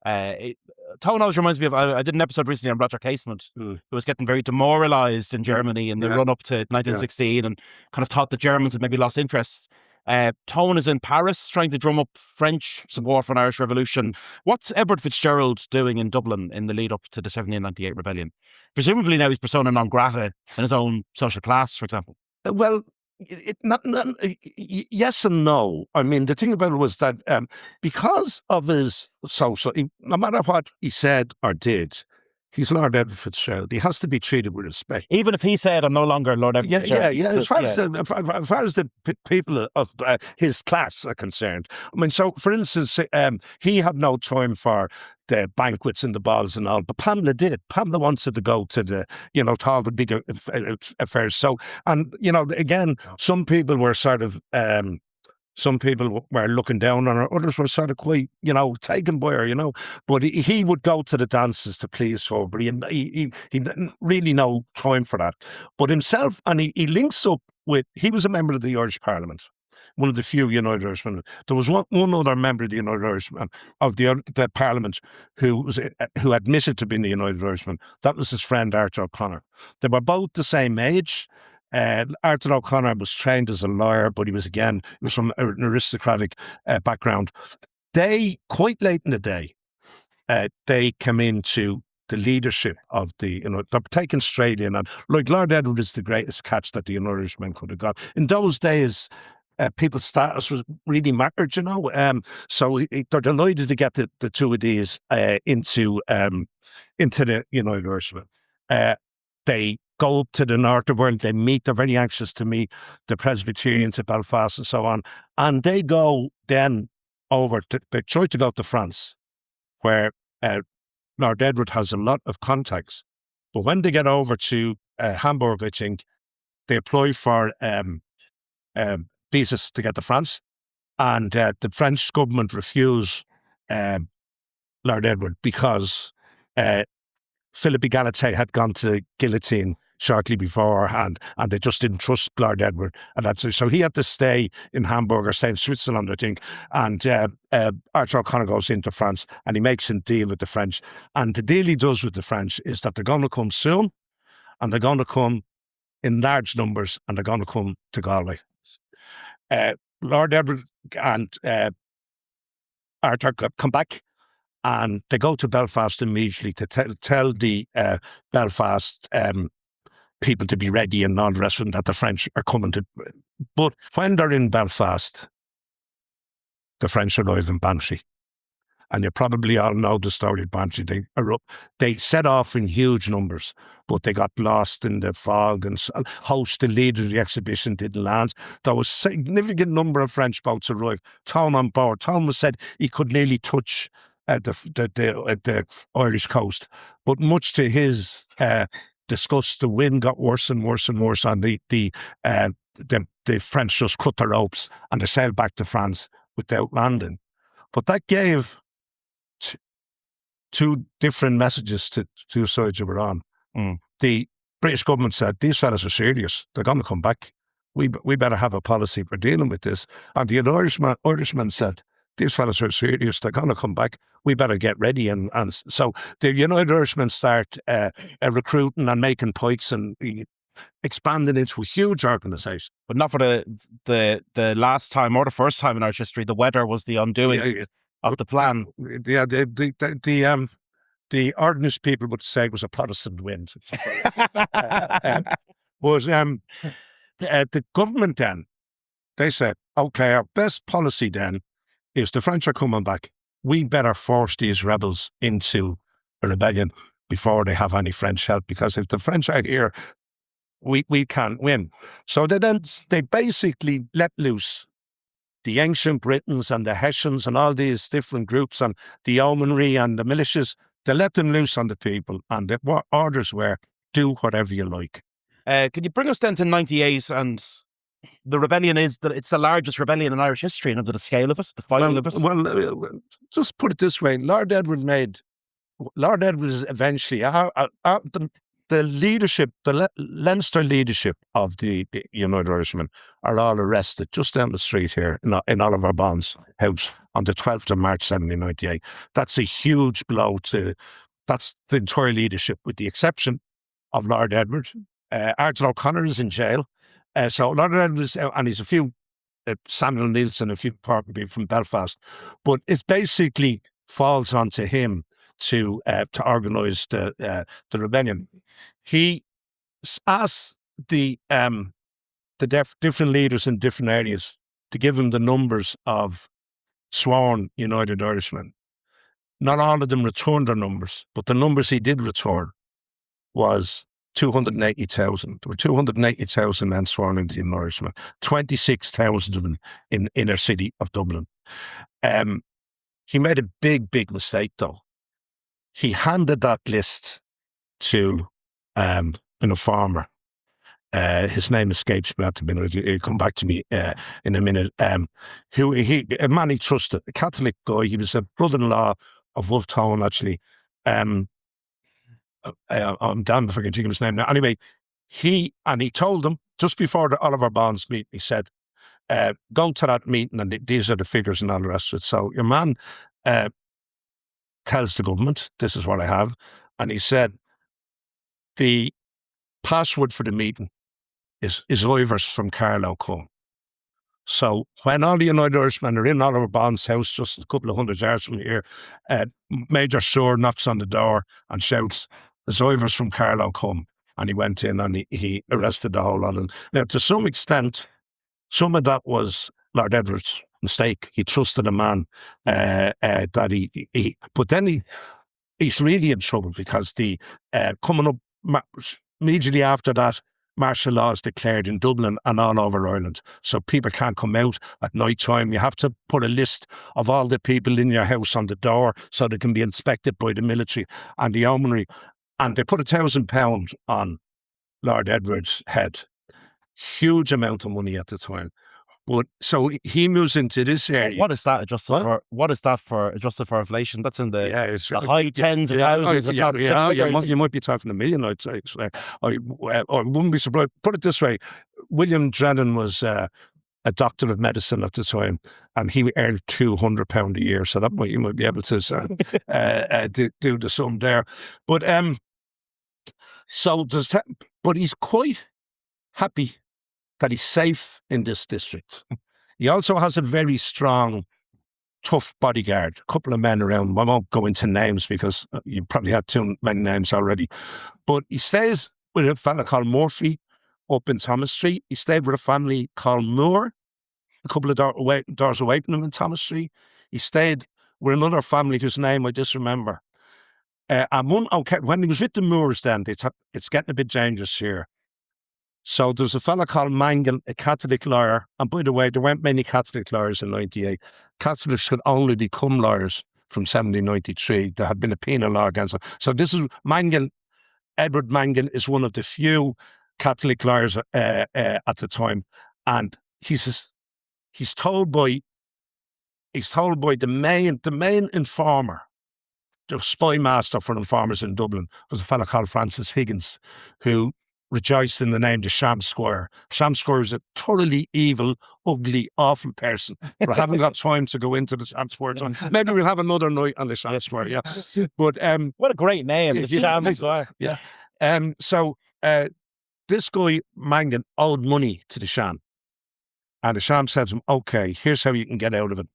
Tone always reminds me of, I did an episode recently on Roger Casement, who was getting very demoralised in Germany in the run up to 1916 and kind of thought the Germans had maybe lost interest. Tone is in Paris trying to drum up French support for an Irish revolution. What's Edward Fitzgerald doing in Dublin in the lead up to the 1798 rebellion? Presumably now he's persona non grata in his own social class, for example. Well, yes and no. I mean, the thing about it was that because of his social, no matter what he said or did, he's Lord Edward Fitzgerald. He has to be treated with respect. Even if he said, I'm no longer Lord Edward Fitzgerald. Yeah. As far as the people of his class are concerned. I mean, so, for instance, he had no time for the banquets and the balls and all, but Pamela did. Pamela wanted to go to to all the big affairs. So, and, again, some people were sort of... some people were looking down on her. Others were sort of quite, taken by her, But he would go to the dances to please her, but he didn't really no time for that. But himself, and he links up with, he was a member of the Irish Parliament, one of the few United Irishmen. There was one other member of the United Irishmen, of the Parliament, who admitted to being the United Irishman. That was his friend Arthur O'Connor. They were both the same age. Arthur O'Connor was trained as a lawyer, but he was from an aristocratic background. They, quite late in the day, they came into the leadership of they're taking straight in. And like Lord Edward is the greatest catch that the Irishmen could have got. In those days, people's status was really mattered, so they're delighted to get the two of these into the United Irishmen. They go up to the north of Ireland. They meet. They're very anxious to meet the Presbyterians at Belfast and so on. And they go then over they try to go to France, where Lord Edward has a lot of contacts. But when they get over to Hamburg, I think, they apply for visas to get to France. And the French government refuse Lord Edward because Philip Egalite had gone to the guillotine shortly beforehand, and they just didn't trust Lord Edward. And so he had to stay in Hamburg or stay in Switzerland, I think. And Arthur O'Connor goes into France and he makes a deal with the French. And the deal he does with the French is that they're going to come soon, and they're going to come in large numbers, and they're going to come to Galway. Lord Edward and Arthur come back, and they go to Belfast immediately to tell the Belfast people to be ready and all the rest of them, that the French are coming to. But when they're in Belfast, the French arrive in Banshee. And you probably all know the story of Banshee. They set off in huge numbers, but they got lost in the fog, and host, the leader of the exhibition, didn't land. There was a significant number of French boats arrived. Town on board. Town was said he could nearly touch the Irish coast, but much to his disgust, the wind got worse and worse and worse, and the French just cut the ropes and they sailed back to France without landing. But that gave two different messages to two sides you were on. The British government said, these fellas are serious. They're going to come back. We better have a policy for dealing with this. And the Irishman said, these fellas are serious. They're going to come back. We better get ready. And so the United Irishmen start recruiting and making pikes and expanding into a huge organisation. But not for the last time or the first time in Irish history. The weather was the undoing of the plan. Yeah, the ordinary people would say it was a Protestant wind. But the government then, they said, okay, our best policy then is the French are coming back. We better force these rebels into a rebellion before they have any French help, because if the French are here, we can't win. So they basically let loose the ancient Britons and the Hessians and all these different groups and the yeomanry and the militias. They let them loose on the people, and the orders were, do whatever you like. Can you bring us then to 98? And the rebellion it's the largest rebellion in Irish history, and under the scale of it, the fighting of it. Well, just put it this way: Lord Edward is eventually the leadership, the Leinster leadership of the United Irishmen are all arrested just down the street here in Oliver Bond's house on the 12th of March 1798. That's a huge blow that's the entire leadership, with the exception of Lord Edward. Arthur O'Connor is in jail. So Lord Edward is, and he's a few, Samuel Nielsen, a few people from Belfast, but it basically falls onto him to organise the rebellion. He asked the different leaders in different areas to give him the numbers of sworn United Irishmen. Not all of them returned their numbers, but the numbers he did return was 280,000. There were 280,000 men sworn into the United Irishmen, 26,000 of them in inner city of Dublin. He made a big mistake though. He handed that list to an informer. His name escapes me at the minute. He'll come back to me in a minute. A man he trusted, a Catholic guy. He was a brother-in-law of Wolfe Tone, actually. I'm damned if I can think of his name now. Anyway, he told them just before the Oliver Bonds meeting, he said, go to that meeting and these are the figures and all the rest of it. So your man tells the government, this is what I have. And he said, the password for the meeting is Ivers from Carlow come. So when all the United Irishmen are in Oliver Bond's house, just a couple of 100 yards from here, Major Sure knocks on the door and shouts, "There's Ivers from Carlow come." And he went in and he arrested the whole lot. Now, to some extent, some of that was Lord Edward's mistake. He trusted a man that but then he's really in trouble because the coming up immediately after that, martial law is declared in Dublin and all over Ireland. So people can't come out at night time. You have to put a list of all the people in your house on the door so they can be inspected by the military and the yeomanry. And they put £1,000 on Lord Edward's head. Huge amount of money at the time. But so he moves into this area. What is that adjusted for inflation? That's in the, Yeah, it's the high tens of thousands, if not six figures. you might be talking a million, I'd say. I wouldn't be surprised. Put it this way, William Drennan was a doctor of medicine at the time, and he earned £200 a year, so that you might be able to do the sum there. But but he's quite happy that he's safe in this district. He also has a very strong, tough bodyguard, a couple of men around. I won't go into names because you probably had too many names already. But he stays with a fella called Murphy up in Thomas Street. He stayed with a family called Moore, a couple of doors away from him in Thomas Street. He stayed with another family whose name I disremember. When he was with the Moors then, it's getting a bit dangerous here. So there was a fella called Mangan, a Catholic lawyer. And by the way, there weren't many Catholic lawyers in 98. Catholics could only become lawyers from 1793. There had been a penal law against them. So this is Mangan. Edward Mangan is one of the few Catholic lawyers at the time. And he's told by the main informer, the spy master for informers in Dublin, was a fella called Francis Higgins, who rejoiced in the name the Sham Squire. Sham Squire is a thoroughly evil, ugly, awful person. But I haven't got time to go into the Sham Squire. Maybe we'll have another night on the Sham Squire, yeah. But what a great name, the Sham Squire. Yeah. So this guy, Mangan, owed money to the Sham. And the Sham said to him, okay, here's how you can get out of it.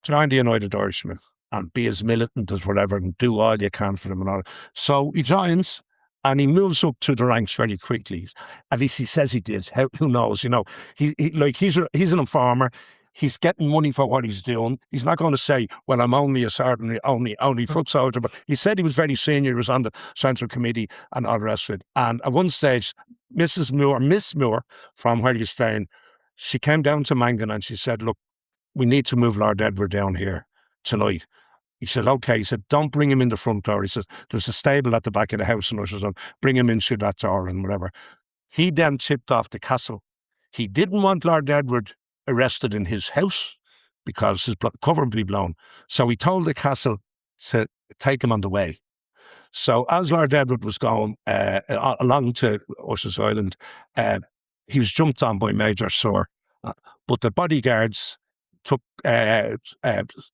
Join the United Irishmen and be as militant as whatever and do all you can for them and all. So he joins and he moves up to the ranks very quickly. At least he says he did. Who knows? You know, he's an informer. He's getting money for what he's doing. He's not going to say, well, I'm only a sergeant, only foot soldier. But he said he was very senior. He was on the Central Committee and all the rest of it. And at one stage, Miss Moore, from where you're staying, she came down to Mangan and she said, look, we need to move Lord Edward down here tonight. He said, okay. He said, don't bring him in the front door. He says, there's a stable at the back of the house and ushers on. Bring him in through that door and whatever. He then tipped off the castle. He didn't want Lord Edward arrested in his house because his cover would be blown. So he told the castle to take him on the way. So as Lord Edward was going along to Usher's Island, he was jumped on by Major Sore. But the bodyguards got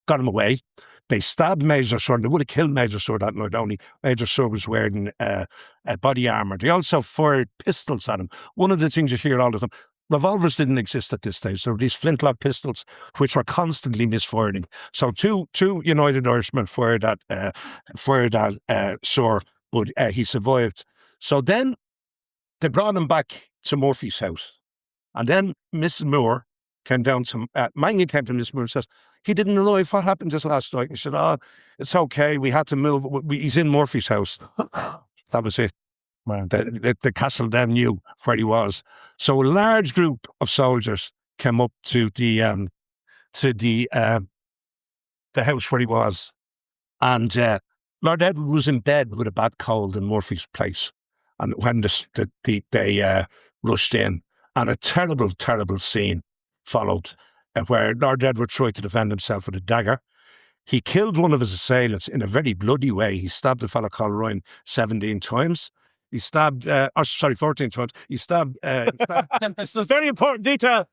him away. They stabbed Major Sore. They would have killed Major Sore that night, only Major Sore was wearing body armour. They also fired pistols at him. One of the things you hear all the time, revolvers didn't exist at this stage. There were these flintlock pistols which were constantly misfiring. So two United Irishmen fired at Sore, but he survived. So then they brought him back to Murphy's house. And then Miss Moore came down to, Mangan came to Miss Moore and says, he didn't arrive. What happened just last night? He said, oh, it's okay. We had to move. He's in Murphy's house. That was it. Wow. The castle then knew where he was. So a large group of soldiers came up to the house where he was. And Lord Edward was in bed with a bad cold in Murphy's place. And when they rushed in, and a terrible, terrible scene followed, where Lord Edward tried to defend himself with a dagger. He killed one of his assailants in a very bloody way. He stabbed a fellow called Ryan 17 times. He stabbed, 14 times. He stabbed. It's a very important detail.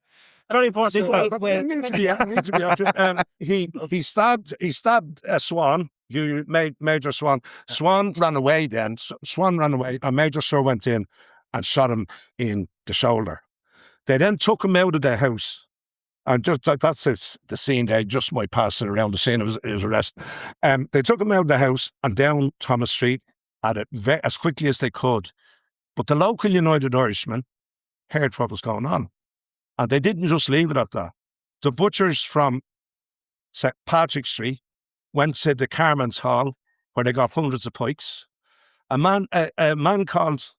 Very important detail. It needs to be accurate. He stabbed Swan. You made Major Swan. Swan ran away then. Swan ran away, and Major Sir went in and shot him in the shoulder. They then took him out of the house. And just that's the scene there, just my passing around the scene of his arrest. They took him out of the house and down Thomas Street at it as quickly as they could. But the local United Irishmen heard what was going on. And they didn't just leave it at that. The butchers from St. Patrick Street went to the Carmen's Hall, where they got hundreds of pikes. A man called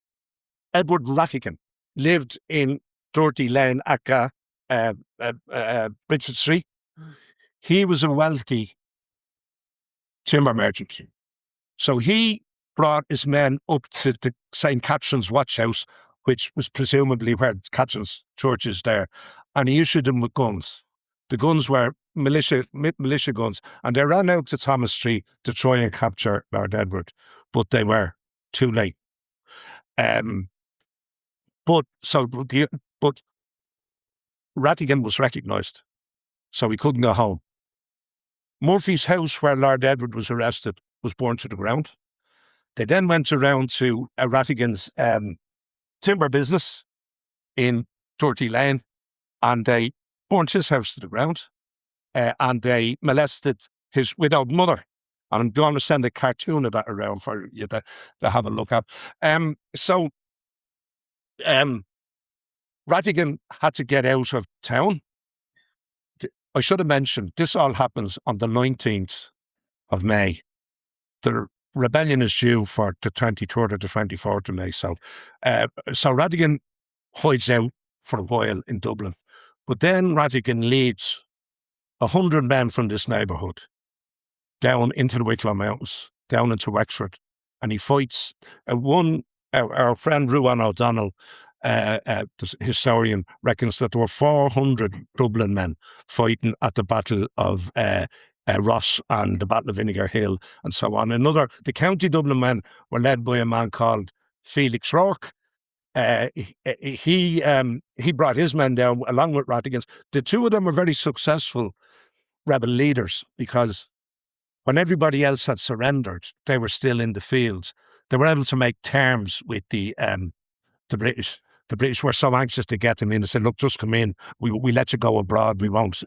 Edward Rattigan lived in Dirty Lane, Akka, Bridget Street. He was a wealthy timber merchant. So he brought his men up to the St. Catherine's Watch House, which was presumably where Catherine's church is there. and he issued them with guns. The guns were militia guns, and they ran out to Thomas Street to try and capture Lord Edward, but they were too late. But Rattigan was recognised, so he couldn't go home. Murphy's house, where Lord Edward was arrested, was burnt to the ground. They then went around to Rattigan's timber business in Dirty Lane, and they burnt his house to the ground, and they molested his widowed mother. And I'm going to send a cartoon of that around for you to have a look at. Rattigan had to get out of town. I should have mentioned, this all happens on the 19th of May. The rebellion is due for the 23rd or the 24th of May. So Rattigan hides out for a while in Dublin. But then Rattigan leads 100 men from this neighbourhood down into the Wicklow Mountains, down into Wexford, and he fights. Our friend Ruan O'Donnell, the historian, reckons that there were 400 Dublin men fighting at the Battle of Ross and the Battle of Vinegar Hill and so on. The County Dublin men were led by a man called Felix Rourke. He brought his men down along with Rattigan's. The two of them were very successful rebel leaders, because when everybody else had surrendered, they were still in the fields. They were able to make terms with the British. The British were so anxious to get him in. They said, "Look, just come in. We let you go abroad. We won't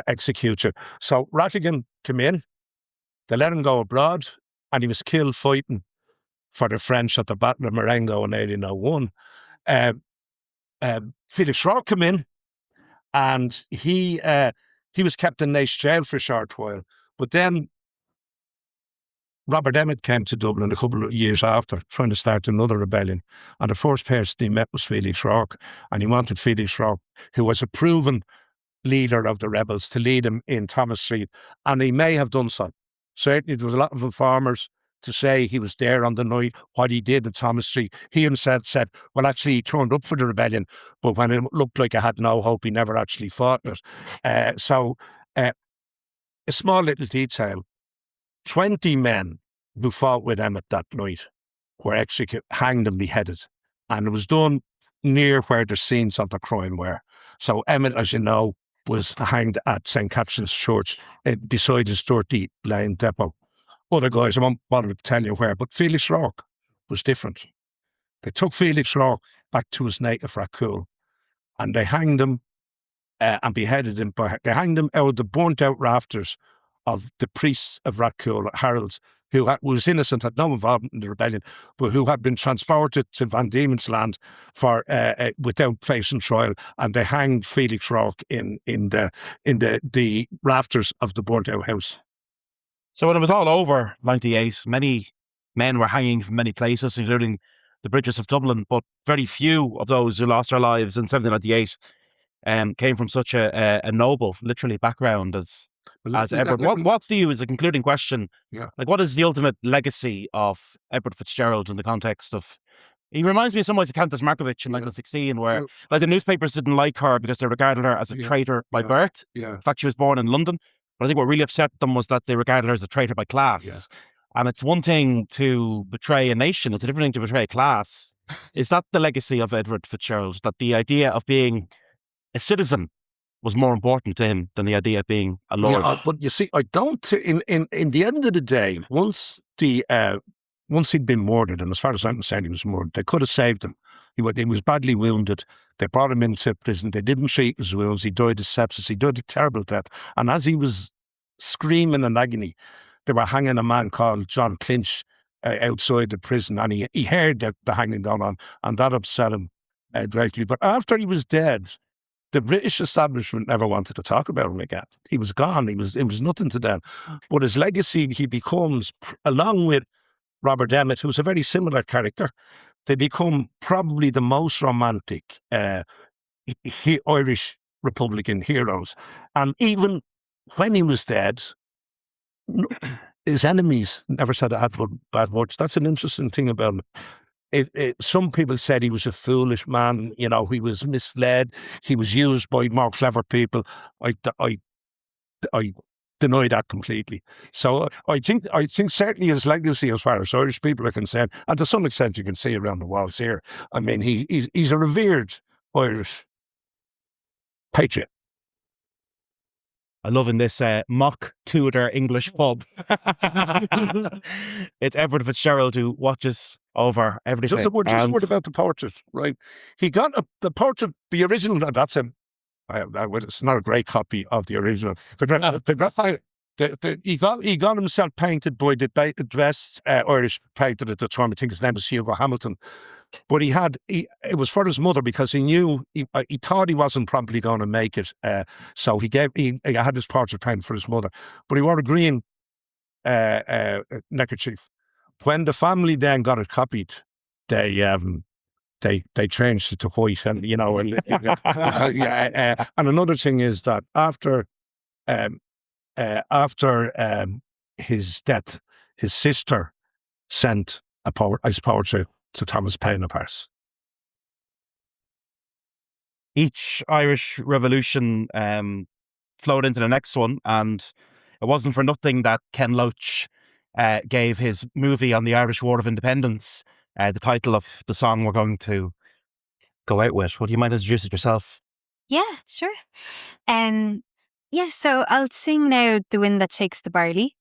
execute you." So Rattigan came in. They let him go abroad, and he was killed fighting for the French at the Battle of Marengo in 1801. Felix Rourke came in, and he was kept in Naas jail for a short while. But then Robert Emmet came to Dublin a couple of years after, trying to start another rebellion. And the first person he met was Felix Rourke. And he wanted Felix Rourke, who was a proven leader of the rebels, to lead him in Thomas Street. And he may have done so. Certainly there was a lot of informers to say he was there on the night, what he did at Thomas Street. He himself said, well, actually, he turned up for the rebellion, but when it looked like it had no hope, he never actually fought it. A small little detail, 20 men who fought with Emmet that night were executed, hanged and beheaded. And it was done near where the scenes of the crime were. So Emmet, as you know, was hanged at St. Catherine's Church beside his Dirty Lane depot. Other guys, I won't bother to tell you where, but Felix Rourke was different. They took Felix Rourke back to his native Rathcoole, and they hanged him and beheaded him. They hanged him out of the burnt-out rafters of the priests of Rathcoole, Harold's, who was innocent, had no involvement in the rebellion, but who had been transported to Van Diemen's Land for without facing trial, and they hanged Felix Rourke in the rafters of the burnt-out house. So when it was all over, 98, many men were hanging from many places, including the bridges of Dublin, but very few of those who lost their lives in 1798 came from such a noble, literally, background as Edward. What do you, as a concluding question, like, what is the ultimate legacy of Edward Fitzgerald in the context of? He reminds me in some ways of Countess Markovic in 1916, where like the newspapers didn't like her because they regarded her as a traitor by birth. In fact, she was born in London. But I think what really upset them was that they regarded her as a traitor by class. And it's one thing to betray a nation, it's a different thing to betray a class. Is that the legacy of Edward Fitzgerald, that the idea of being a citizen was more important to him than the idea of being a lord? But you see, I don't. In the end of the day, once he'd been murdered, and as far as I'm concerned, he was murdered, they could have saved him. He was badly wounded. They brought him into prison. They didn't treat his wounds. He died of sepsis. He died a terrible death. And as he was screaming in agony, they were hanging a man called John Clinch outside the prison, and he heard the hanging going on, and that upset him greatly. But after he was dead, the British establishment never wanted to talk about him again. He was gone. It was nothing to them. But his legacy, he becomes, along with Robert Emmet, who's a very similar character, they become probably the most romantic Irish Republican heroes. And even when he was dead, his enemies never said a bad words. That's an interesting thing about him. some people said he was a foolish man. You know, he was misled. He was used by more clever people. I deny that completely. So I think certainly his legacy, as far as Irish people are concerned, and to some extent you can see around the walls here. I mean, he's a revered Irish patriot. I love in this mock Tudor English pub. It's Edward Fitzgerald who watches over everything. Just a word about the portrait, right? He got the portrait, the original. That's him. It's not a great copy of the original. He got himself painted by the best Irish painter at the time. I think his name was Hugo Hamilton. But it was for his mother, because he knew he thought he wasn't probably going to make it. So he had his portrait painted for his mother. But he wore a green neckerchief. When the family then got it copied, they changed it to white, and you know, and another thing is that after his death, his sister sent his portrait to Thomas Paine of Paris. Each Irish Revolution flowed into the next one, and it wasn't for nothing that Ken Loach gave his movie on the Irish War of Independence the title of the song we're going to go out with. Would you mind introduce it yourself? Yeah, sure. So I'll sing now "The Wind That Shakes the Barley,"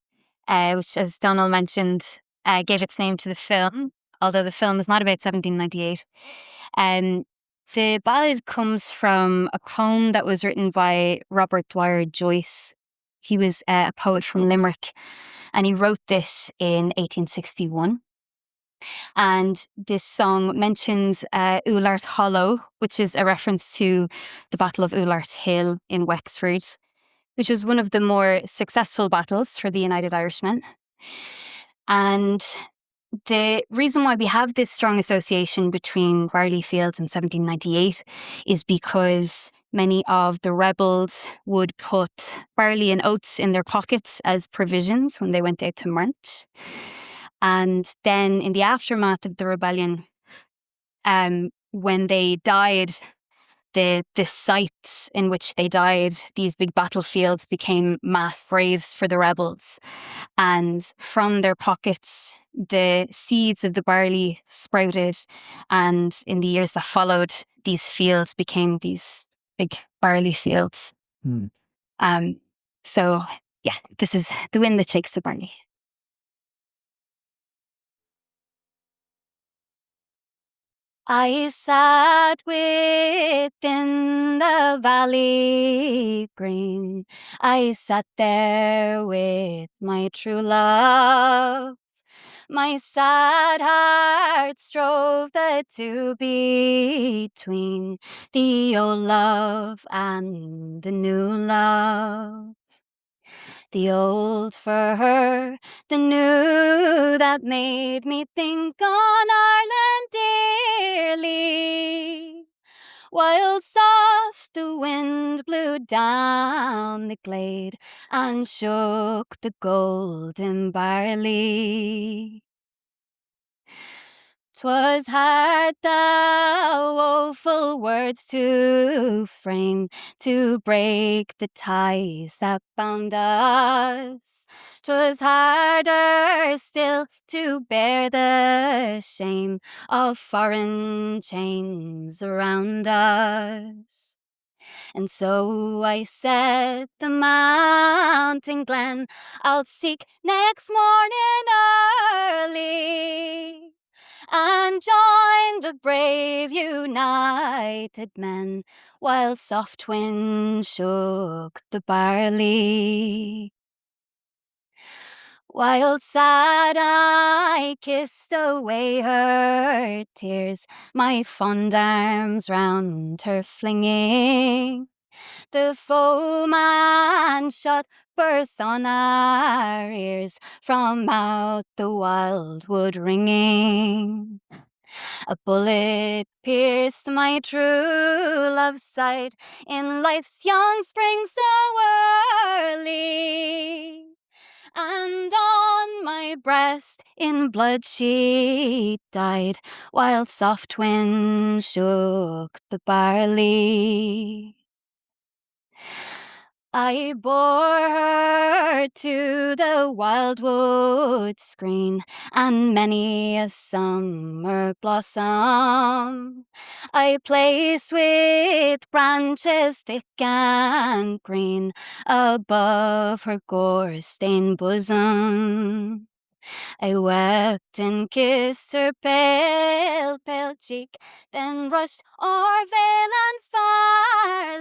which, as Donald mentioned, gave its name to the film, although the film is not about 1798. The ballad comes from a poem that was written by Robert Dwyer Joyce. He was a poet from Limerick, and he wrote this in 1861. And this song mentions Ullart Hollow, which is a reference to the Battle of Ullart Hill in Wexford, which was one of the more successful battles for the United Irishmen. And the reason why we have this strong association between barley fields and 1798 is because many of the rebels would put barley and oats in their pockets as provisions when they went out to march. And then in the aftermath of the rebellion, when they died, the sites in which they died, these big battlefields, became mass graves for the rebels. And from their pockets, the seeds of the barley sprouted. And in the years that followed, these fields became these big barley fields. So, yeah, this is "The Wind That Shakes the Barley." I sat within the valley green. I sat there with my true love. My sad heart strove the two between the old love and the new love. The old for her, the new that made me think on Ireland dearly. While soft the wind blew down the glade and shook the golden barley. 'Twas hard the woeful words to frame, to break the ties that bound us. 'Twas harder still to bear the shame of foreign chains around us. And so I set the mountain glen I'll seek next morning early, and join the brave united men while soft wind shook the barley. While sad I kissed away her tears, my fond arms round her flinging, the foeman shot burst on our ears, from out the wildwood ringing. A bullet pierced my true love's side in life's young spring so early, and on my my breast in blood she died, while soft wind shook the barley. I bore her to the wildwood's green, and many a summer blossom I placed with branches thick and green above her gore-stained bosom. I wept and kissed her pale, pale cheek, then rushed o'er vale and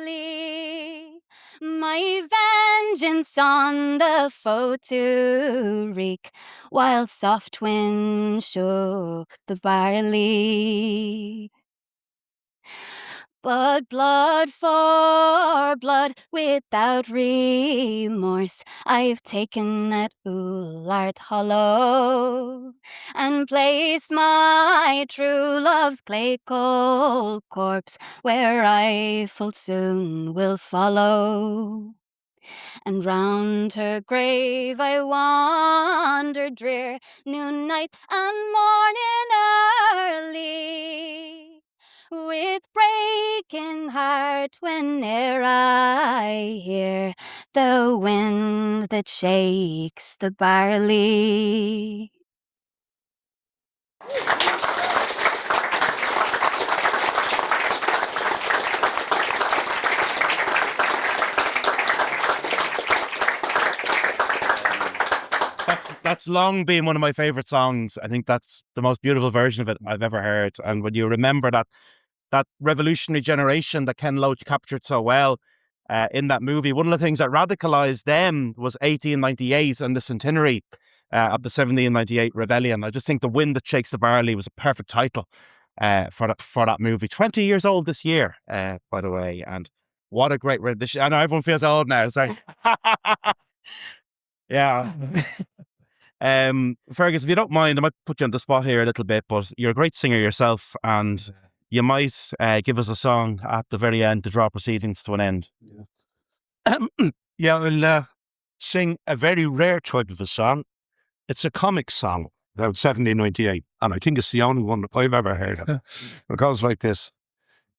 farley, my vengeance on the foe to wreak, while soft wind shook the barley. But blood for blood, without remorse, I've taken at Ullart Hollow, and placed my true love's clay cold corpse where I full soon will follow. And round her grave I wandered drear, noon, night, and morning early, with breaking heart whene'er I hear the wind that shakes the barley. That's long been one of my favourite songs. I think that's the most beautiful version of it I've ever heard. And when you remember that revolutionary generation that Ken Loach captured so well in that movie, one of the things that radicalised them was 1898 and the centenary of the 1798 rebellion. I just think The Wind That Shakes the Barley was a perfect title for that movie. 20 years old this year, by the way. And what a great rendition. I know everyone feels old now. Sorry. Yeah. Fergus, if you don't mind, I might put you on the spot here a little bit, but you're a great singer yourself, and you might give us a song at the very end to draw proceedings to an end. Yeah, I'll sing a very rare type of a song. It's a comic song about 1798, and I think it's the only one I've ever heard of. It goes like this.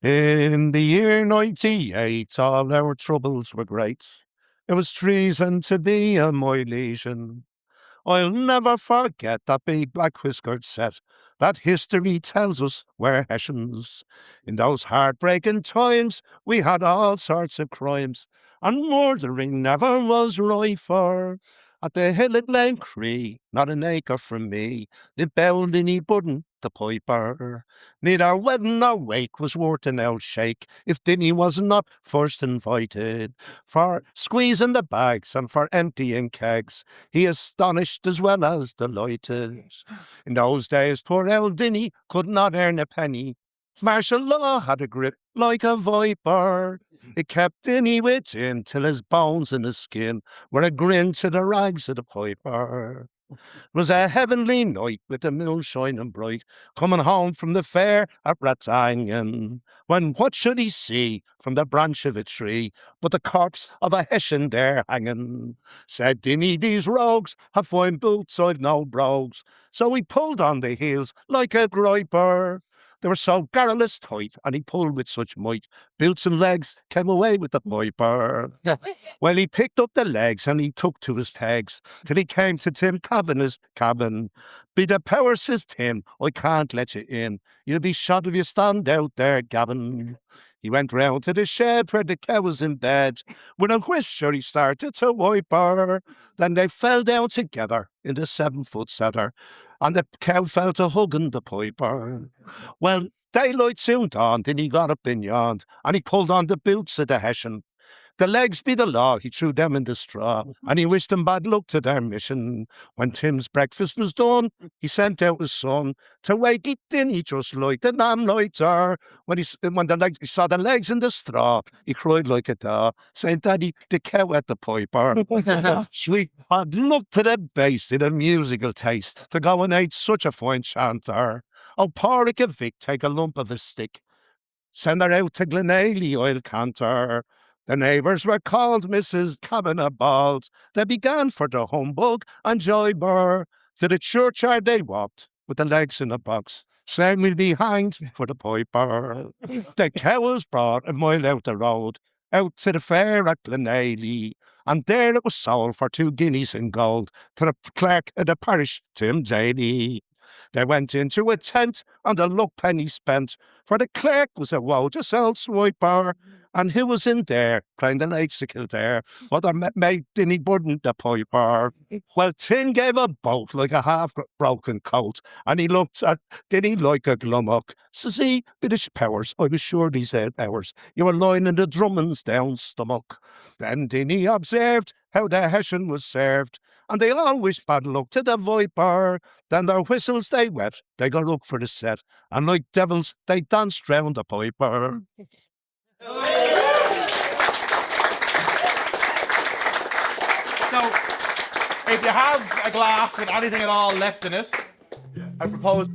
In the year 98, all our troubles were great. It was treason to be a my legion. I'll never forget that big black whiskered set that history tells us were Hessians. In those heartbreaking times, we had all sorts of crimes, and murdering never was rifer. At the hill at Glen Cree, not an acre from me, lived Bellini Budden, the piper. Neither wedding nor wake was worth an old shake if Dinny was not first invited. For squeezing the bags and for emptying kegs, he astonished as well as delighted. In those days, poor old Dinny could not earn a penny. Martial law had a grip like a viper. It kept Dinny within till his bones and his skin were a grin to the rags of the piper. It was a heavenly night with the moon shining bright, coming home from the fair at Ratangan, when what should he see from the branch of a tree but the corpse of a Hessian there hanging? Said Dinny, these rogues have fine boots, I've no brogues. So he pulled on the heels like a griper. They were so garrulous tight, and he pulled with such might, boots and legs came away with the piper. Well, he picked up the legs and he took to his pegs, till he came to Tim Kavanagh's cabin. Be the power, says Tim, I can't let you in. You'll be shot if you stand out there, Gavin. He went round to the shed where the cow was in bed. With a whisper he started to wipe her. Then they fell down together in the 7-foot setter, and the cow fell to hugging the piper. Well, daylight soon dawned, and he got up and yawned, and he pulled on the boots of the Hessian. The legs be the law, he threw them in the straw, and he wished them bad luck to their mission. When Tim's breakfast was done, he sent out his son to wake it in, he just like the damn lights are. When he saw the legs in the straw, he cried like a dog, saying, Daddy, the cow at the piper. Sweet, I'd look to the bass in a musical taste, to go and ate such a fine chanter. Oh, Porrick and Vic, take a lump of a stick, send her out to Glenailey, I'll canter. The neighbours were called Mrs. Kavanagh Balls. They began for the humbug and jiber. To the churchyard they walked, with the legs in a box, slamming behind for the piper. The cow was brought a mile out the road, out to the fair at Glenaly, and there it was sold for 2 guineas in gold to the clerk of the parish, Tim Daly. They went into a tent, and the luck penny spent, for the clerk was a wodus old swiper, and who was in there playing the Lakes of Kildare, but I made Dinny Budden the piper. Well, Tim gave a bolt like a half-broken colt, and he looked at Dinny like a glummock. Says he, British powers, I was sure he said ours, you were lying in the Drummond's down stomach. Then Dinny observed how the Hessian was served, and they all wished bad luck to the viper. Then their whistles they wet, they got up for the set, and like devils they danced round the piper. So, if you have a glass with anything at all left in it, I propose